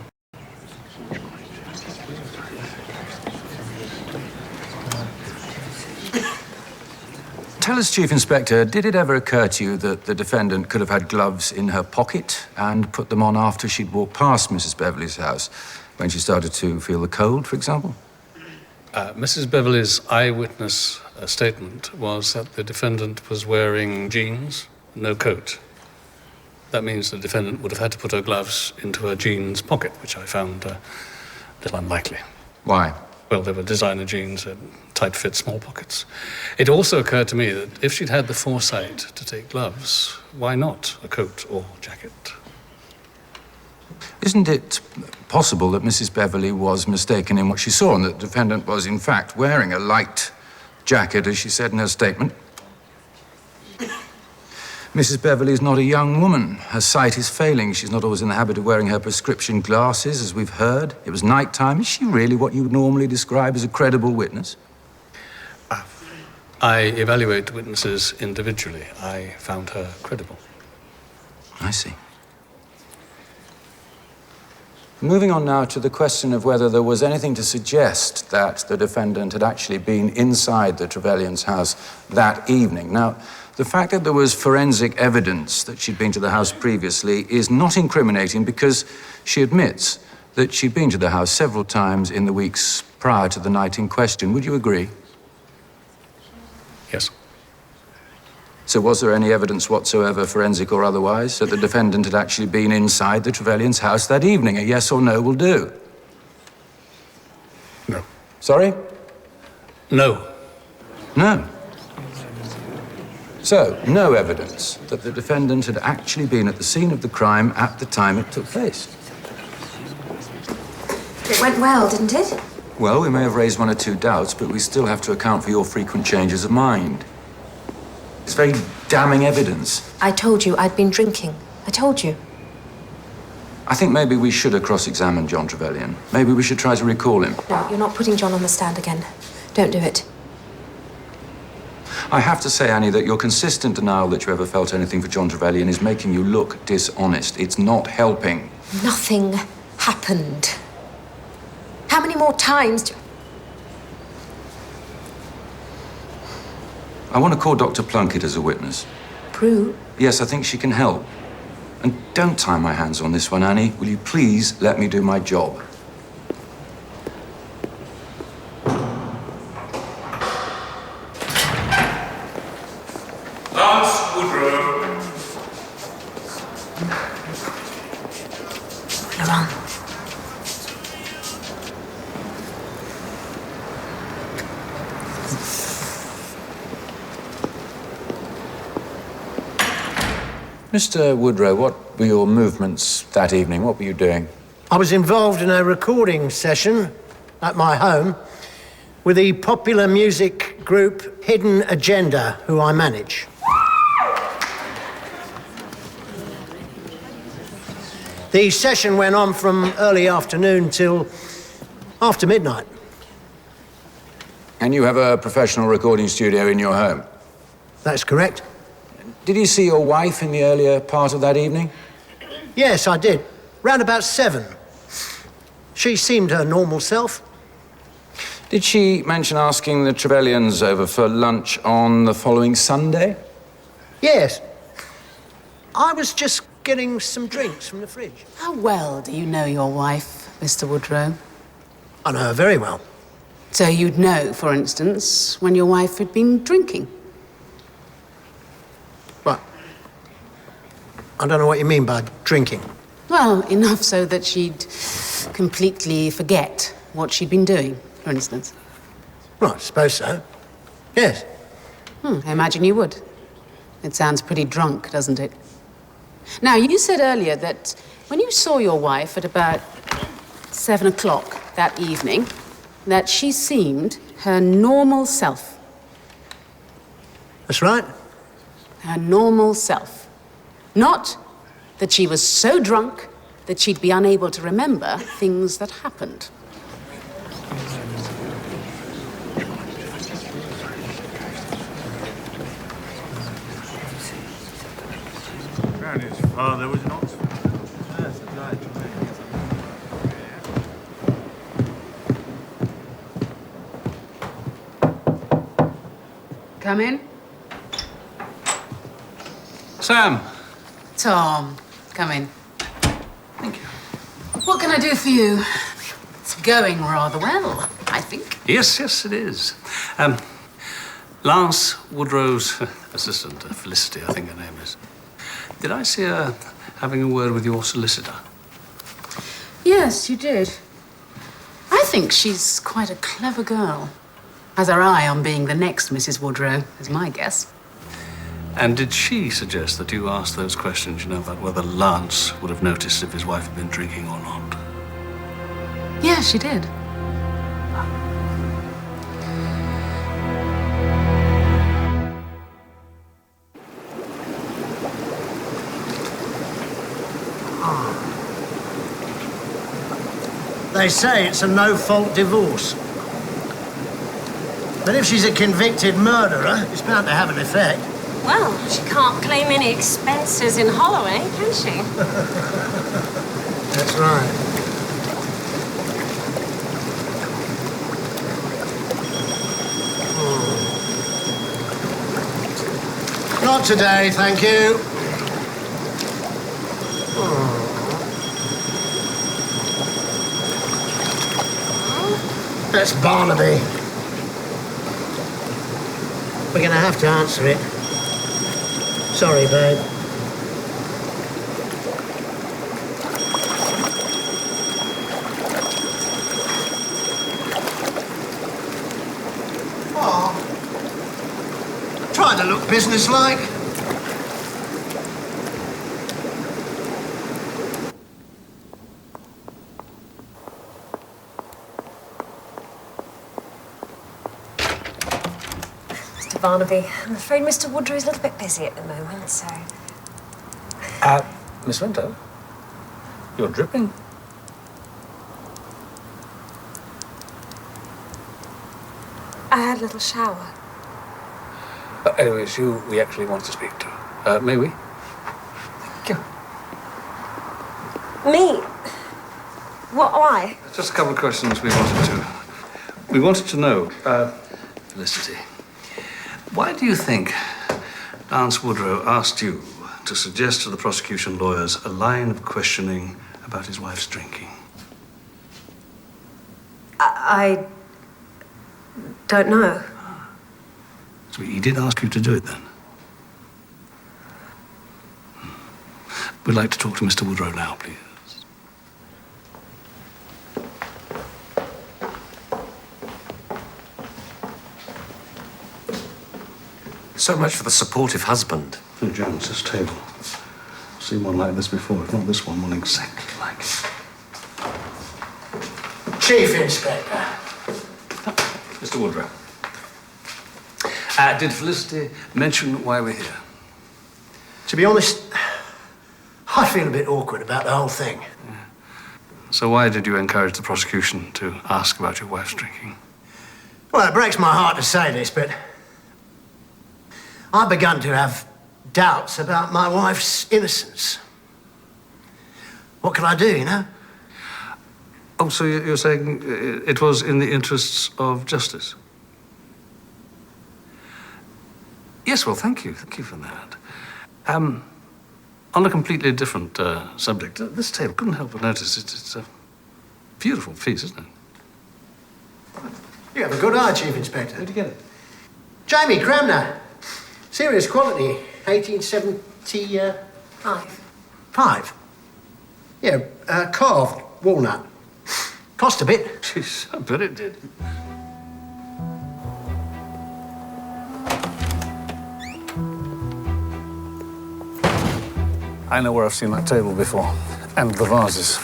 Tell us, Chief Inspector, did it ever occur to you that the defendant could have had gloves in her pocket and put them on after she'd walked past Mrs. Beverley's house, when she started to feel the cold, for example? Mrs. Beverley's eyewitness statement was that the defendant was wearing jeans, no coat. That means the defendant would have had to put her gloves into her jeans pocket, which I found a little unlikely. Why? Well, they were designer jeans, tight-fit, small pockets. It also occurred to me that if she'd had the foresight to take gloves, why not a coat or jacket? Isn't it possible that Mrs. Beverley was mistaken in what she saw and that the defendant was, in fact, wearing a light jacket, as she said in her statement? Mrs. Beverley is not a young woman. Her sight is failing. She's not always in the habit of wearing her prescription glasses, as we've heard. It was nighttime. Is she really what you would normally describe as a credible witness? I evaluate witnesses individually. I found her credible. I see. Moving on now to the question of whether there was anything to suggest that the defendant had actually been inside the Trevelyan's house that evening. Now, the fact that there was forensic evidence that she'd been to the house previously is not incriminating because she admits that she'd been to the house several times in the weeks prior to the night in question. Would you agree? Yes. So was there any evidence whatsoever, forensic or otherwise, that the defendant had actually been inside the Trevelyan's house that evening? A yes or no will do. No. Sorry? No. No. So, no evidence that the defendant had actually been at the scene of the crime at the time it took place. It went well, didn't it? Well, we may have raised one or two doubts, but we still have to account for your frequent changes of mind. It's very damning evidence. I told you I'd been drinking. I told you. I think maybe we should have cross-examined John Trevelyan. Maybe we should try to recall him. No, you're not putting John on the stand again. Don't do it. I have to say, Annie, that your consistent denial that you ever felt anything for John Trevelyan is making you look dishonest. It's not helping. Nothing happened. How many more times do... I want to call Dr. Plunkett as a witness. Prue? Yes, I think she can help. And don't tie my hands on this one, Annie. Will you please let me do my job? Lance Woodrow. You're on. Mr. Woodrow, what were your movements that evening? What were you doing? I was involved in a recording session at my home with the popular music group Hidden Agenda, who I manage. The session went on from early afternoon till after midnight. And you have a professional recording studio in your home? That's correct. Did you see your wife in the earlier part of that evening? Yes, I did. Round about 7. She seemed her normal self. Did she mention asking the Trevelyans over for lunch on the following Sunday? Yes. I was just getting some drinks from the fridge. How well do you know your wife, Mr. Woodrow? I know her very well. So you'd know, for instance, when your wife had been drinking? What? I don't know what you mean by drinking. Well, enough so that she'd completely forget what she'd been doing, for instance. Well, I suppose so. Yes. I imagine you would. It sounds pretty drunk, doesn't it? Now, you said earlier that when you saw your wife at about 7 o'clock that evening, that she seemed her normal self. That's right. Her normal self. Not that she was so drunk that she'd be unable to remember things that happened. Apparently his father was in Oxford. That's right. Come in. Sam. Tom, come in. Thank you. What can I do for you? It's going rather well, I think. Yes, it is. Lance Woodrow's assistant, Felicity, I think her name is. Did I see her having a word with your solicitor? Yes, you did. I think she's quite a clever girl. Has her eye on being the next Mrs. Woodrow, is my guess. And did she suggest that you asked those questions, about whether Lance would have noticed if his wife had been drinking or not? Yeah, she did. They say it's a no-fault divorce. But if she's a convicted murderer, it's bound to have an effect. Well, she can't claim any expenses in Holloway, can she? That's right. Not today, thank you. That's Barnaby. We're going to have to answer it. Sorry, babe. Oh. Try to look businesslike. Barnaby, I'm afraid Mr. Woodrow is a little bit busy at the moment, so... Miss Winter? You're dripping. I had a little shower. Anyway, it's you we actually want to speak to. May we? Thank you. Me? What? Why? Just a couple of questions we wanted to know. Felicity, why do you think Lance Woodrow asked you to suggest to the prosecution lawyers a line of questioning about his wife's drinking? I don't know. So he did ask you to do it then? We'd like to talk to Mr. Woodrow now, please. So much for the supportive husband. Oh, Joan, it's this table. I've seen one like this before. If not this one exactly like it. Chief Inspector. Mr. Woodrow. Did Felicity mention why we're here? To be honest, I feel a bit awkward about the whole thing. Yeah. So why did you encourage the prosecution to ask about your wife's drinking? Well, it breaks my heart to say this, but I've begun to have doubts about my wife's innocence. What can I do, you know? Oh, so you're saying it was in the interests of justice? Yes, well, thank you. Thank you for that. On a completely different subject, this table, couldn't help but notice it's a beautiful piece, isn't it? You have a good eye, Chief Inspector. Where'd you get it? Jamie Cramner. Serious quality. 1875. 5? Yeah, carved walnut. Cost a bit. Jeez, I bet it did. I know where I've seen that table before. And the vases.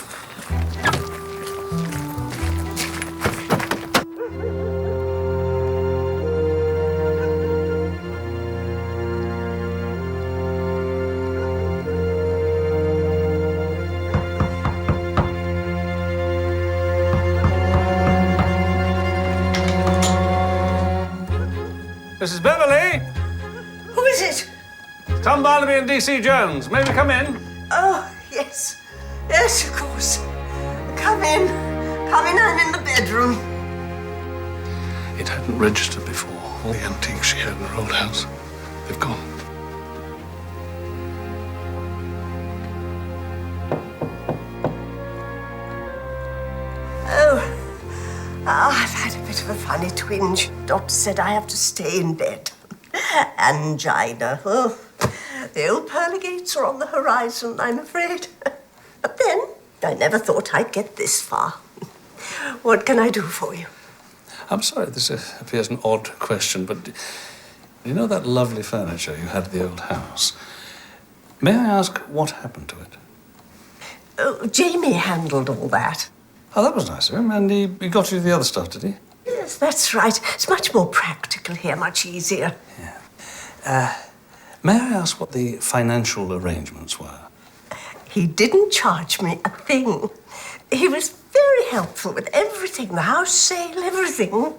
Mrs. Beverley! Who is it? Tom Barnaby and D.C. Jones. May we come in? Oh, yes. Yes, of course. Come in. Come in, I'm in the bedroom. It hadn't registered before. All the antiques she had in her old house, they've gone. I've had a bit of a funny twinge. Doctor said I have to stay in bed. Angina. Oh, the old pearly gates are on the horizon, I'm afraid. But then, I never thought I'd get this far. What can I do for you? I'm sorry, this appears an odd question, but you know that lovely furniture you had at the old house? May I ask what happened to it? Oh, Jamie handled all that. Oh, that was nice of him. And he got you the other stuff, did he? Yes, that's right. It's much more practical here, much easier. Yeah. May I ask what the financial arrangements were? He didn't charge me a thing. He was very helpful with everything, the house sale, everything.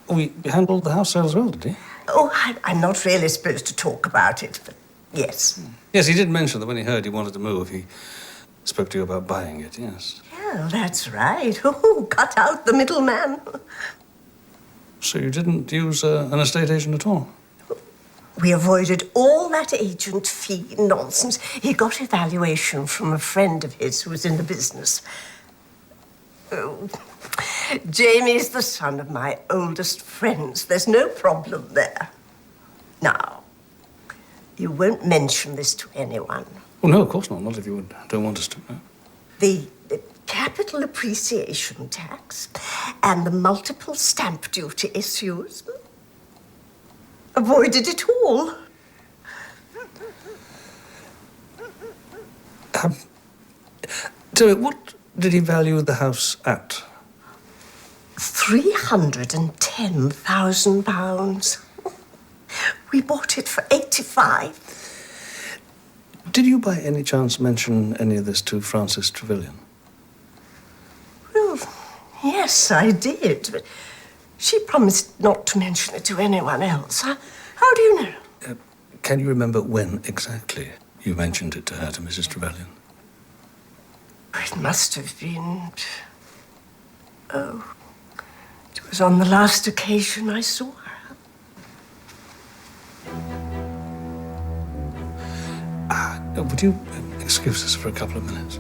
Oh, he handled the house sale as well, did he? Oh, I'm not really supposed to talk about it, but yes. Yes, he did mention that when he heard you wanted to move, he spoke to you about buying it, yes. Yeah, that's right. Oh, cut out the middleman. So you didn't use an estate agent at all? We avoided all that agent fee nonsense. He got a valuation from a friend of his who was in the business. Oh, Jamie's the son of my oldest friends. There's no problem there. Now, you won't mention this to anyone. Oh, no, of course not. Not if you don't want us to. No. The capital appreciation tax and the multiple stamp duty issues. Avoided it all. So what did he value the house at? £310,000. We bought it for 85. Did you by any chance mention any of this to Frances Trevelyan? Well, yes, I did, but she promised not to mention it to anyone else. How do you know? Can you remember when exactly you mentioned it to her, to Mrs. Trevelyan? It must have been... Oh, it was on the last occasion I saw her. Would you excuse us for a couple of minutes?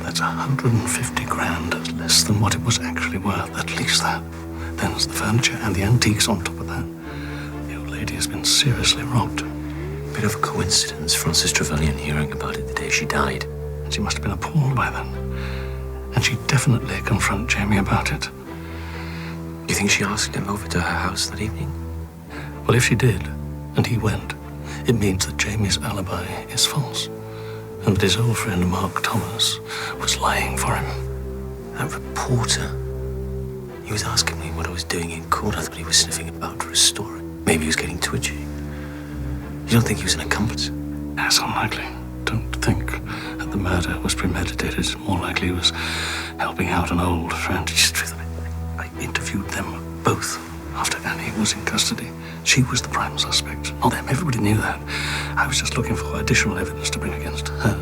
That's 150 grand, less than what it was actually worth, at least that. Then there's the furniture and the antiques on top of that. The old lady has been seriously robbed. Bit of a coincidence, Frances Trevelyan hearing about it the day she died. And she must have been appalled by then. And she'd definitely confront Jamie about it. Do you think she asked him over to her house that evening? Well, if she did, and he went, it means that Jamie's alibi is false. And that his old friend Mark Thomas was lying for him. That reporter. He was asking me what I was doing in court. I thought he was sniffing about for a story. Maybe he was getting twitchy. You don't think he was an accomplice? That's unlikely. Don't think that the murder was premeditated. It's more likely he was helping out an old friend. I interviewed them both after Annie was in custody. She was the prime suspect, not them. Everybody knew that. I was just looking for additional evidence to bring against her.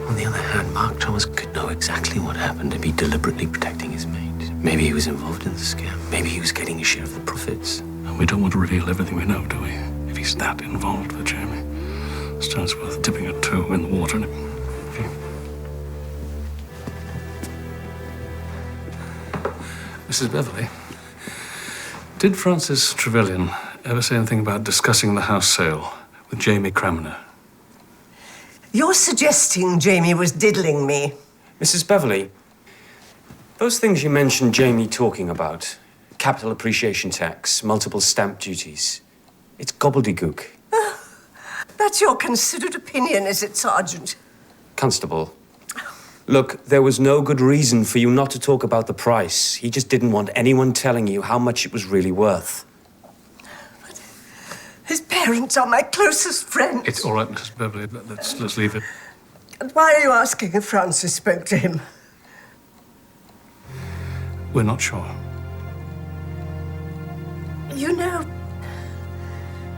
On the other hand, Mark Thomas could know exactly what happened and be deliberately protecting his mate. Maybe he was involved in the scam. Maybe he was getting a share of the profits. And we don't want to reveal everything we know, do we? If he's that involved with Jamie, it's worth dipping a toe in the water. Mrs. Beverley, did Frances Trevelyan ever say anything about discussing the house sale with Jamie Cramner? You're suggesting Jamie was diddling me. Mrs. Beverley, those things you mentioned Jamie talking about, capital appreciation tax, multiple stamp duties, it's gobbledygook. That's your considered opinion, is it, Sergeant? Constable, look, there was no good reason for you not to talk about the price. He just didn't want anyone telling you how much it was really worth. But his parents are my closest friends. It's all right, Mrs. Beverley. Let's leave it. And why are you asking if Francis spoke to him? We're not sure. You know,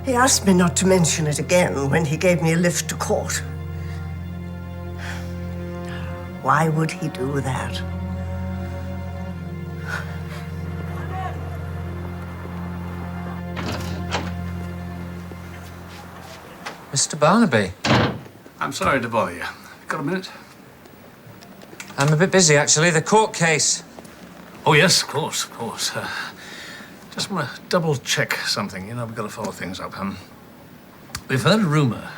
he asked me not to mention it again when he gave me a lift to court. Why would he do that? Mr. Barnaby. I'm sorry to bother you. Got a minute? I'm a bit busy, actually. The court case. Oh, yes, of course. Just want to double-check something. You know, we've got to follow things up. We've heard a rumour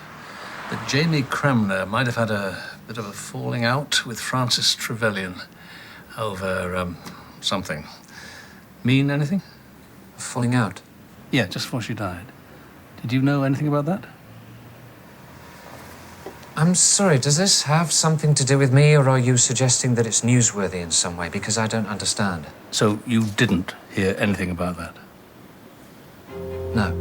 that Jamie Cramner might have had a bit of a falling out with Frances Trevelyan over, something. Mean anything? A falling out? Yeah, just before she died. Did you know anything about that? I'm sorry, does this have something to do with me, or are you suggesting that it's newsworthy in some way? Because I don't understand. So you didn't hear anything about that? No.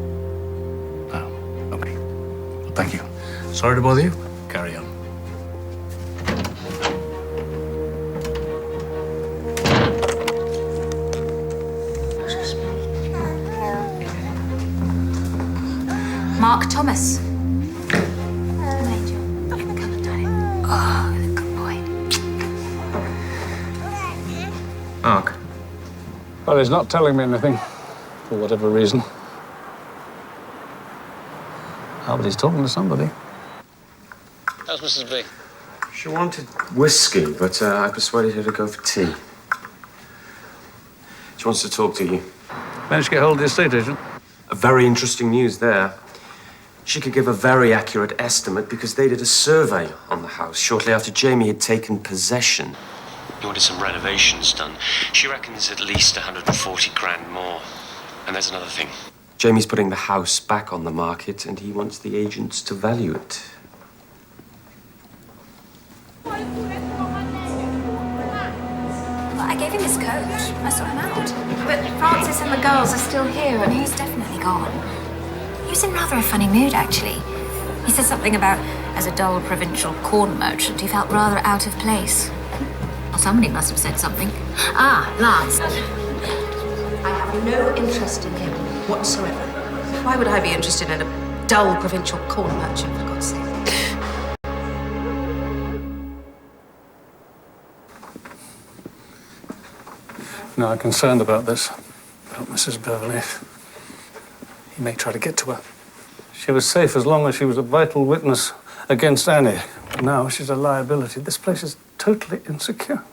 Oh, okay. Well, thank you. Sorry to bother you. Carry on. Mark Thomas. Oh, good boy. Mark. Well, he's not telling me anything, for whatever reason. Oh, but he's talking to somebody. How's Mrs. B? She wanted whiskey, but I persuaded her to go for tea. She wants to talk to you. Managed to get hold of the estate agent? A very interesting news there. She could give a very accurate estimate because they did a survey on the house shortly after Jamie had taken possession. He wanted some renovations done. She reckons at least 140 grand more. And there's another thing. Jamie's putting the house back on the market and he wants the agents to value it. I sort him out. But Francis and the girls are still here, and he's definitely gone. He was in rather a funny mood, actually. He said something about, as a dull provincial corn merchant, he felt rather out of place. Or somebody must have said something. Ah, Lance. I have no interest in him whatsoever. Why would I be interested in a dull provincial corn merchant, for God's sake? No, I'm concerned about this, about Mrs. Beverley. He may try to get to her. She was safe as long as she was a vital witness against Annie. But now she's a liability. This place is totally insecure.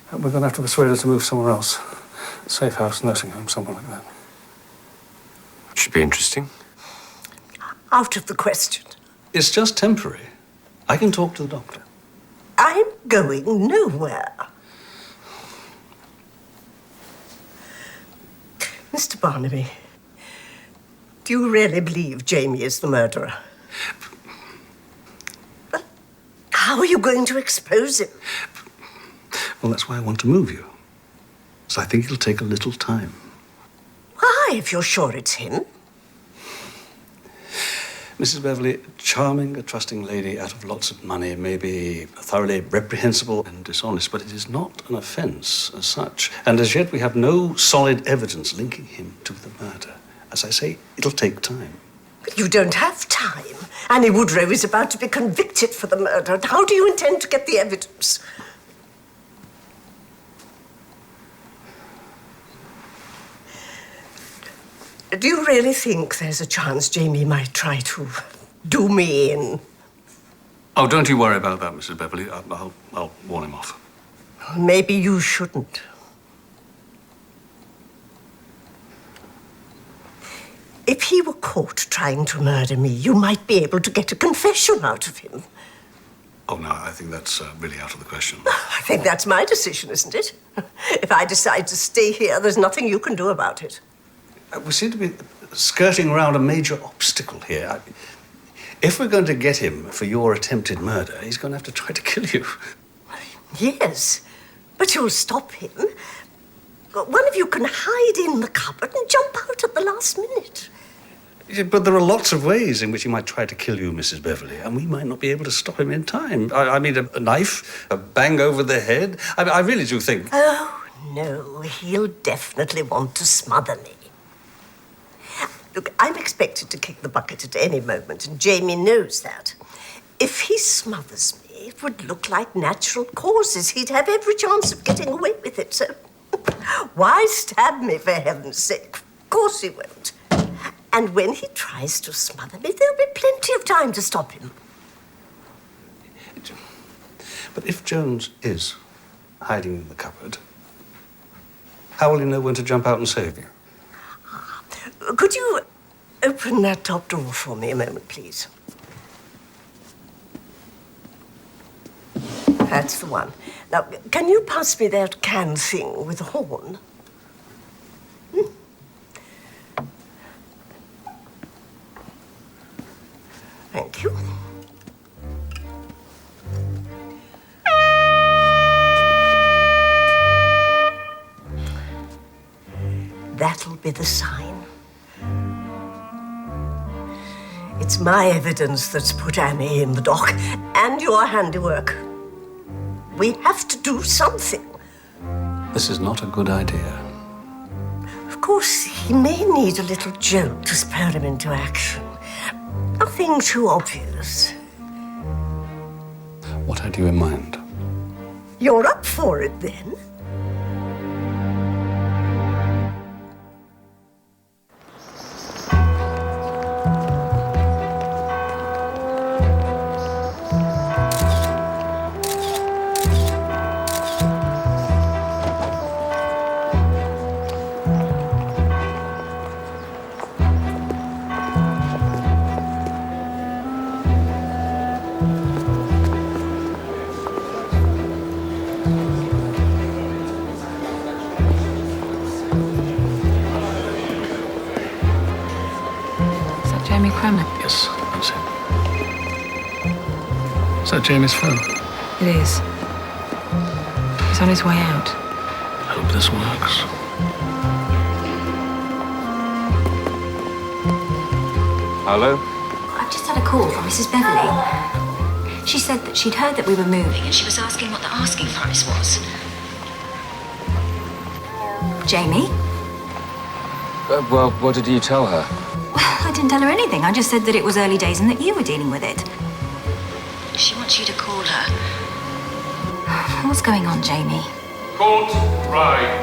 And we're going to have to persuade her to move somewhere else. Safe house, nursing home, somewhere like that. Should be interesting. Out of the question. It's just temporary. I can talk to the doctor. I'm going nowhere. Mr. Barnaby, do you really believe Jamie is the murderer? But how are you going to expose him? Well, that's why I want to move you. So I think it'll take a little time. Why, if you're sure it's him? Mrs. Beverley, charming, a trusting lady out of lots of money, may be thoroughly reprehensible and dishonest, but it is not an offence as such. And as yet, we have no solid evidence linking him to the murder. As I say, it'll take time. But you don't have time. Annie Woodrow is about to be convicted for the murder. How do you intend to get the evidence? Do you really think there's a chance Jamie might try to do me in? Oh, don't you worry about that, Mrs. Beverley. I'll warn him off. Maybe you shouldn't. If he were caught trying to murder me, you might be able to get a confession out of him. Oh, no, I think that's really out of the question. I think that's my decision, isn't it? If I decide to stay here, there's nothing you can do about it. We seem to be skirting around a major obstacle here. If we're going to get him for your attempted murder, he's going to have to try to kill you. Yes, but you'll stop him. One of you can hide in the cupboard and jump out at the last minute. Yeah, but there are lots of ways in which he might try to kill you, Mrs. Beverley, and we might not be able to stop him in time. I mean, a knife, a bang over the head. I really do think... Oh, no, he'll definitely want to smother me. Look, I'm expected to kick the bucket at any moment, and Jamie knows that. If he smothers me, it would look like natural causes. He'd have every chance of getting away with it, so why stab me, for heaven's sake? Of course he won't. And when he tries to smother me, there'll be plenty of time to stop him. But if Jones is hiding in the cupboard, how will he know when to jump out and save you? Could you open that top door for me a moment, please? That's the one. Now, can you pass me that can thing with the horn? Thank you. That'll be the sign. It's my evidence that's put Annie in the dock, and your handiwork. We have to do something. This is not a good idea. Of course, he may need a little jolt to spur him into action. Nothing too obvious. What had you in mind? You're up for it, then? Yes, that's him. Is that Jamie's phone? It is. He's on his way out. hope this works. Hello? I've just had a call from Mrs. Beverley. She said that she'd heard that we were moving and she was asking what the asking price was. Jamie? Well, what did you tell her? Well, I didn't tell her anything. I just said that it was early days and that you were dealing with it. She wants you to call her. What's going on, Jamie? Court, ride.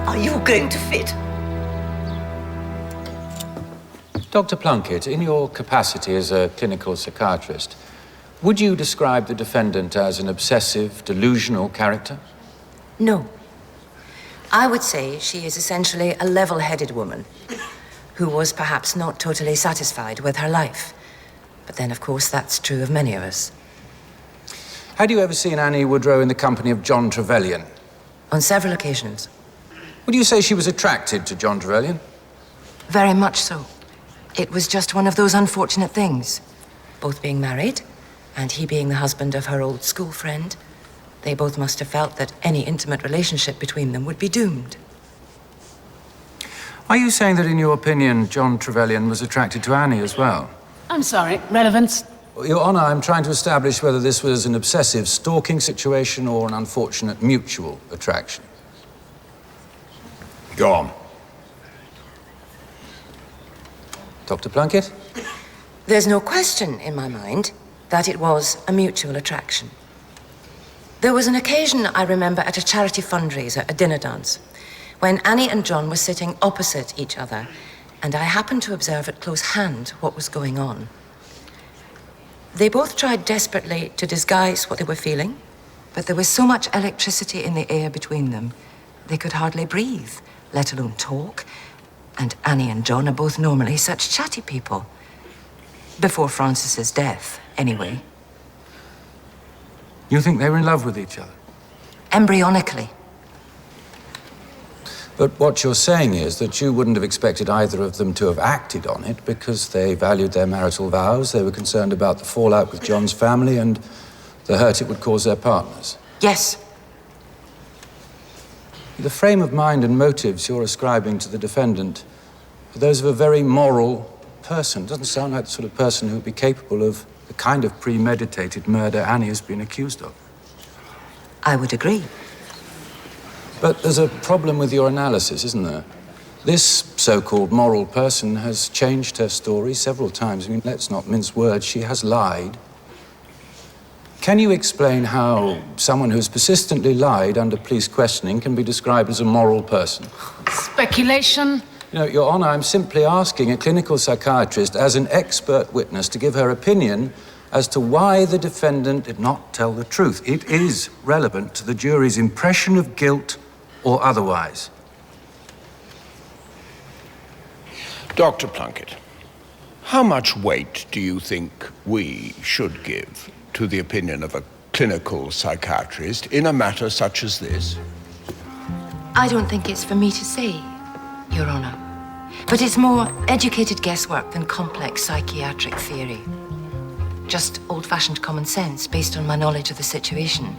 Are you going to fit? Dr. Plunkett, in your capacity as a clinical psychiatrist, would you describe the defendant as an obsessive, delusional character? No. I would say she is essentially a level-headed woman who was perhaps not totally satisfied with her life. But then, of course, that's true of many of us. Had you ever seen Annie Woodrow in the company of John Trevelyan? On several occasions. Would you say she was attracted to John Trevelyan? Very much so. It was just one of those unfortunate things. Both being married, and he being the husband of her old school friend, they both must have felt that any intimate relationship between them would be doomed. Are you saying that, in your opinion, John Trevelyan was attracted to Annie as well? I'm sorry, relevance? Your Honor, I'm trying to establish whether this was an obsessive stalking situation or an unfortunate mutual attraction. Go on. Dr. Plunkett? There's no question in my mind that it was a mutual attraction. There was an occasion, I remember, at a charity fundraiser, a dinner dance, when Annie and John were sitting opposite each other, and I happened to observe at close hand what was going on. They both tried desperately to disguise what they were feeling, but there was so much electricity in the air between them, they could hardly breathe, let alone talk. And Annie and John are both normally such chatty people. Before Francis's death, anyway. You think they were in love with each other? Embryonically. But what you're saying is that you wouldn't have expected either of them to have acted on it because they valued their marital vows, they were concerned about the fallout with John's family and the hurt it would cause their partners. Yes. The frame of mind and motives you're ascribing to the defendant are those of a very moral person. Doesn't sound like the sort of person who would be capable of the kind of premeditated murder Annie has been accused of. I would agree. But there's a problem with your analysis, isn't there? This so-called moral person has changed her story several times. I mean, let's not mince words, she has lied. Can you explain how someone who's persistently lied under police questioning can be described as a moral person? Speculation? You know, Your Honor, I'm simply asking a clinical psychiatrist as an expert witness to give her opinion as to why the defendant did not tell the truth. It is relevant to the jury's impression of guilt or otherwise. Dr. Plunkett, how much weight do you think we should give to the opinion of a clinical psychiatrist in a matter such as this? I don't think it's for me to say, Your Honor. But it's more educated guesswork than complex psychiatric theory. Just old-fashioned common sense based on my knowledge of the situation.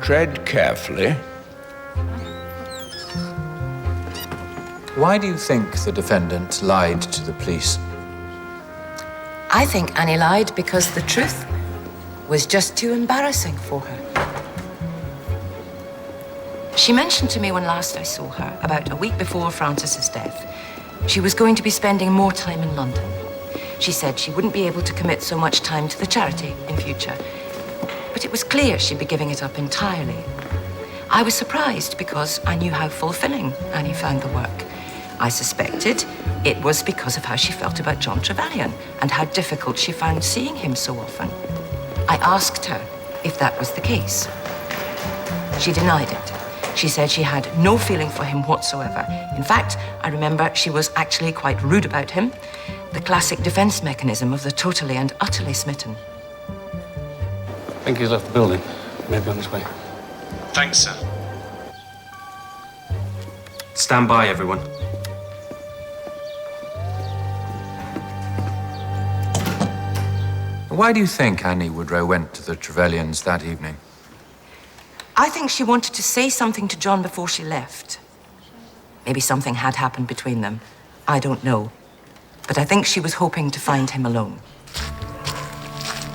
Tread carefully. Why do you think the defendant lied to the police? I think Annie lied because the truth was just too embarrassing for her. She mentioned to me when last I saw her, about a week before Francis's death, she was going to be spending more time in London. She said she wouldn't be able to commit so much time to the charity in future. But it was clear she'd be giving it up entirely. I was surprised because I knew how fulfilling Annie found the work. I suspected it was because of how she felt about John Trevelyan and how difficult she found seeing him so often. I asked her if that was the case. She denied it. She said she had no feeling for him whatsoever. In fact, I remember she was actually quite rude about him, the classic defense mechanism of the totally and utterly smitten. I think he's left the building. Maybe on his way. Thanks, sir. Stand by, everyone. Why do you think Annie Woodrow went to the Trevelyans that evening? I think she wanted to say something to John before she left. Maybe something had happened between them. I don't know. But I think she was hoping to find him alone.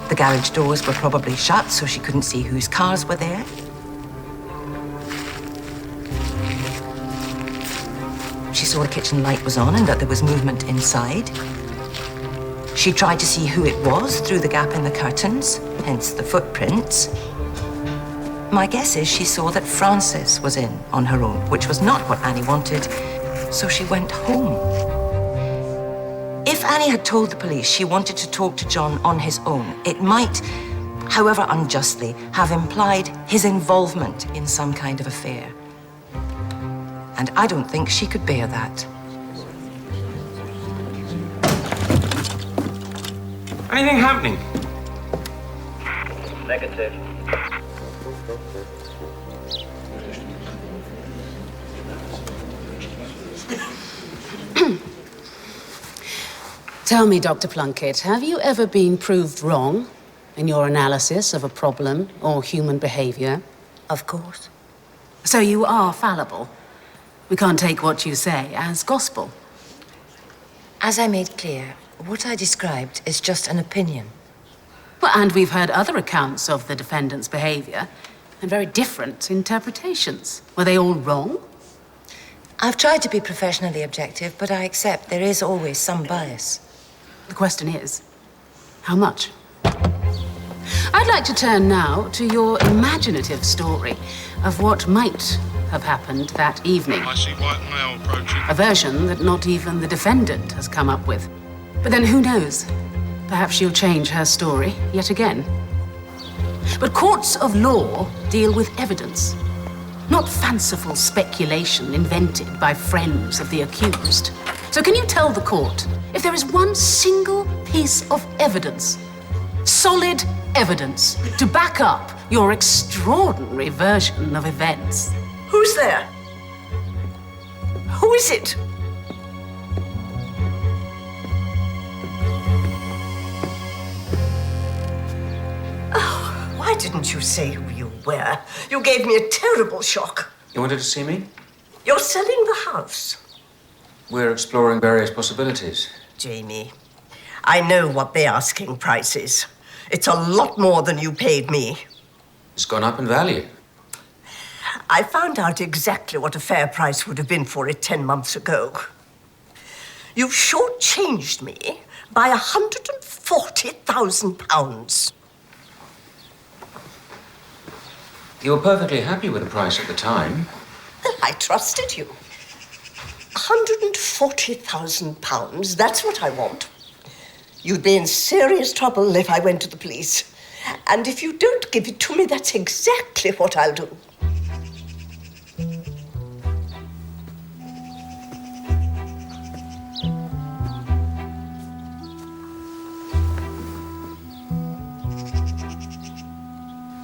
The garage doors were probably shut, so she couldn't see whose cars were there. She saw the kitchen light was on and that there was movement inside. She tried to see who it was through the gap in the curtains, hence the footprints. My guess is she saw that Francis was in on her own, which was not what Annie wanted, so she went home. If Annie had told the police she wanted to talk to John on his own, it might, however unjustly, have implied his involvement in some kind of affair. And I don't think she could bear that. Anything happening? Negative. Tell me, Dr. Plunkett, have you ever been proved wrong in your analysis of a problem or human behavior? Of course. So you are fallible. We can't take what you say as gospel. As I made clear, what I described is just an opinion. Well, and we've heard other accounts of the defendant's behavior and very different interpretations. Were they all wrong? I've tried to be professionally objective, but I accept there is always some bias. The question is, how much? I'd like to turn now to your imaginative story of what might have happened that evening. I see white male approaching. A version that not even the defendant has come up with. But then who knows? Perhaps she'll change her story yet again. But courts of law deal with evidence, not fanciful speculation invented by friends of the accused. So can you tell the court if there is one single piece of evidence, solid evidence, to back up your extraordinary version of events? Who's there? Who is it? Oh, why didn't you say who you were? You gave me a terrible shock. You wanted to see me? You're selling the house. We're exploring various possibilities. Jamie, I know what the asking price is. It's a lot more than you paid me. It's gone up in value. I found out exactly what a fair price would have been for it 10 months ago. You've shortchanged me by £140,000. You were perfectly happy with the price at the time. Well, I trusted you. £140,000, that's what I want. You'd be in serious trouble if I went to the police. And if you don't give it to me, that's exactly what I'll do.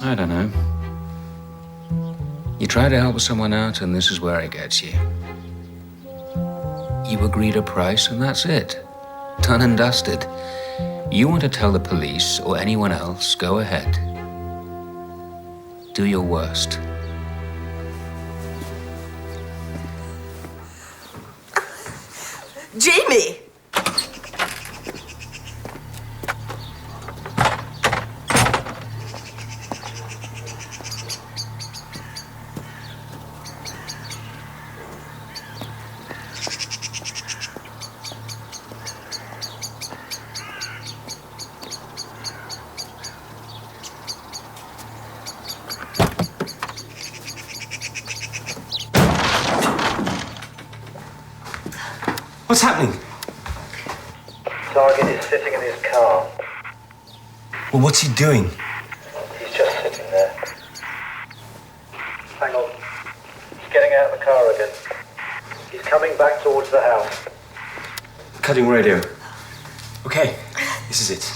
I don't know. You try to help someone out, and this is where it gets you. You agreed a price, and that's it. Done and dusted. You want to tell the police or anyone else, go ahead. Do your worst. Jamie! What's happening? Target is sitting in his car. Well, what's he doing? He's just sitting there. Hang on. He's getting out of the car again. He's coming back towards the house. Cutting radio. Okay, this is it.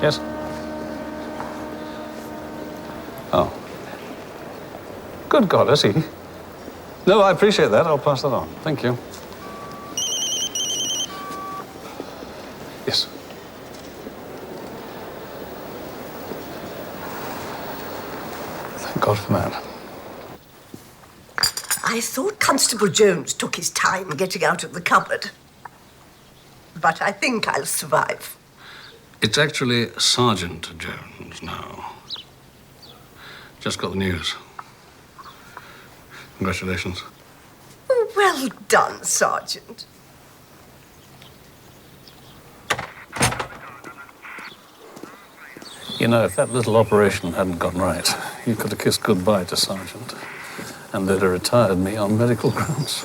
Yes? Oh. Good God, has he? No, I appreciate that. I'll pass that on. Thank you. Yes. Thank God for that. I thought Constable Jones took his time getting out of the cupboard. But I think I'll survive. It's actually Sergeant Jones now. Just got the news. Congratulations. Well done, Sergeant. You know, if that little operation hadn't gone right, you could have kissed goodbye to Sergeant, and they'd have retired me on medical grounds.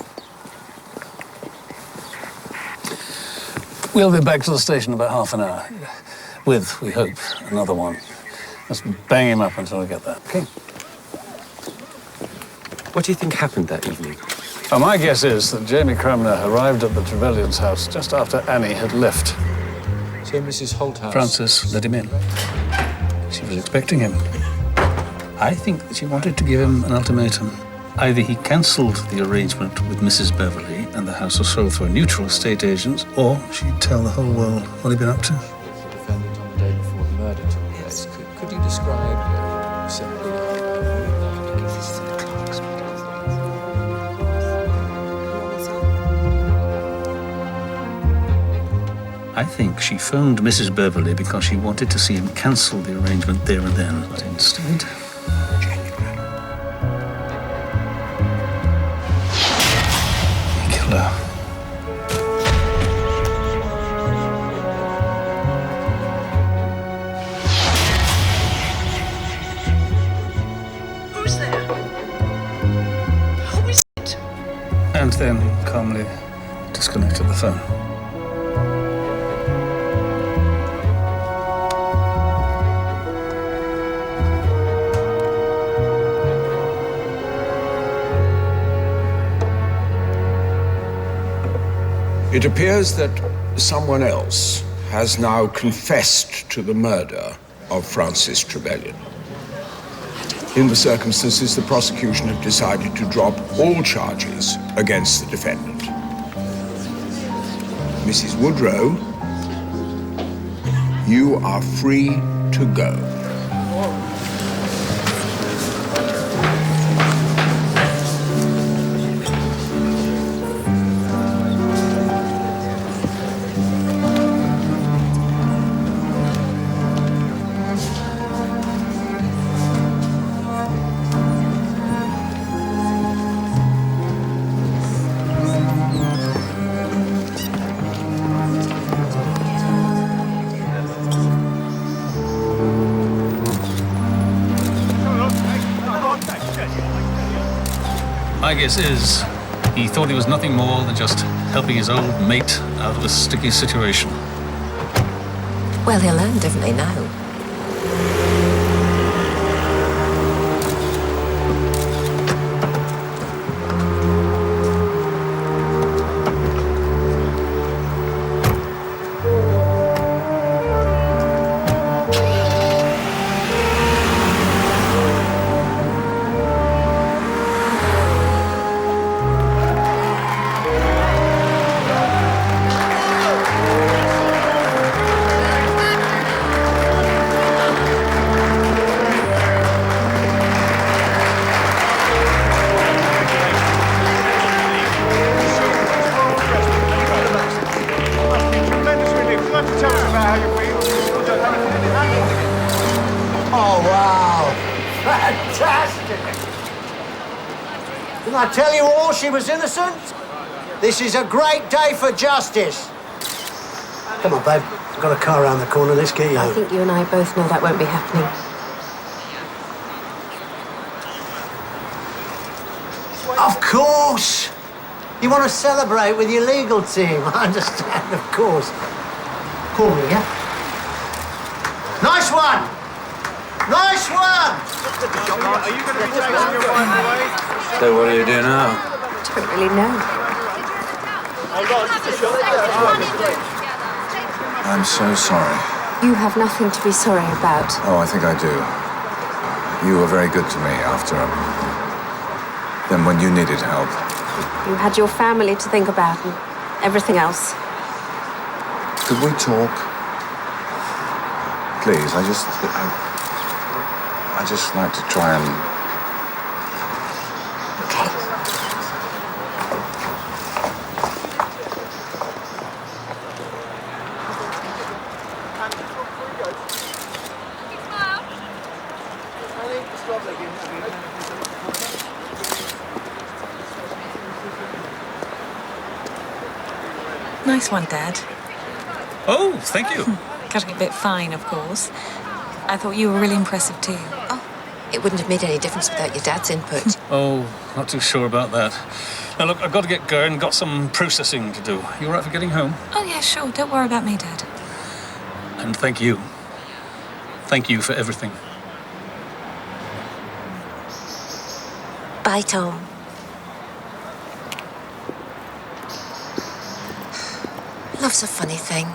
We'll be back to the station in about half an hour, with, we hope, another one. Let's bang him up until we get there, okay? What do you think happened that evening? Well, my guess is that Jamie Cramner arrived at the Trevelyan's house just after Annie had left. So Mrs. Holthouse... Frances let him in. She was expecting him. I think that she wanted to give him an ultimatum. Either he cancelled the arrangement with Mrs. Beverley and the house was sold through a neutral estate agent, or she'd tell the whole world what he'd been up to. The defendant on the day before the murder took place. Could you describe simply I think she phoned Mrs. Beverley because she wanted to see him cancel the arrangement there and then, but instead... he killed her. Who's there? Who is it? And then calmly disconnected the phone. It appears that someone else has now confessed to the murder of Francis Trevelyan. In the circumstances, the prosecution have decided to drop all charges against the defendant. Mrs. Woodrow, you are free to go. My guess is he thought he was nothing more than just helping his old mate out of a sticky situation. Well, he'll learn differently now. Oh, wow. Fantastic. Didn't I tell you all she was innocent? This is a great day for justice. Come on, babe. I've got a car around the corner. Let's get you I home. think you and I both know that won't be happening. Of course! You want to celebrate with your legal team. I understand, of course. Call me, yeah? Nice one! Nice one! Are you going to be taking your wife away? So what do you do now? Don't really know. I'm so sorry. You have nothing to be sorry about. Oh, I think I do. You were very good to me after... Then when you needed help. You had your family to think about and everything else. Could we talk? Please, I just like to try and... Nice one, Dad. Oh, thank you. Cutting a bit fine, of course. I thought you were really impressive too. Oh, it wouldn't have made any difference without your dad's input. Oh, not too sure about that. Now, look, I've got to get going. Got some processing to do. You all right for getting home? Oh, yeah, sure. Don't worry about me, Dad. And thank you. Thank you for everything. Bye, Tom. Love's a funny thing.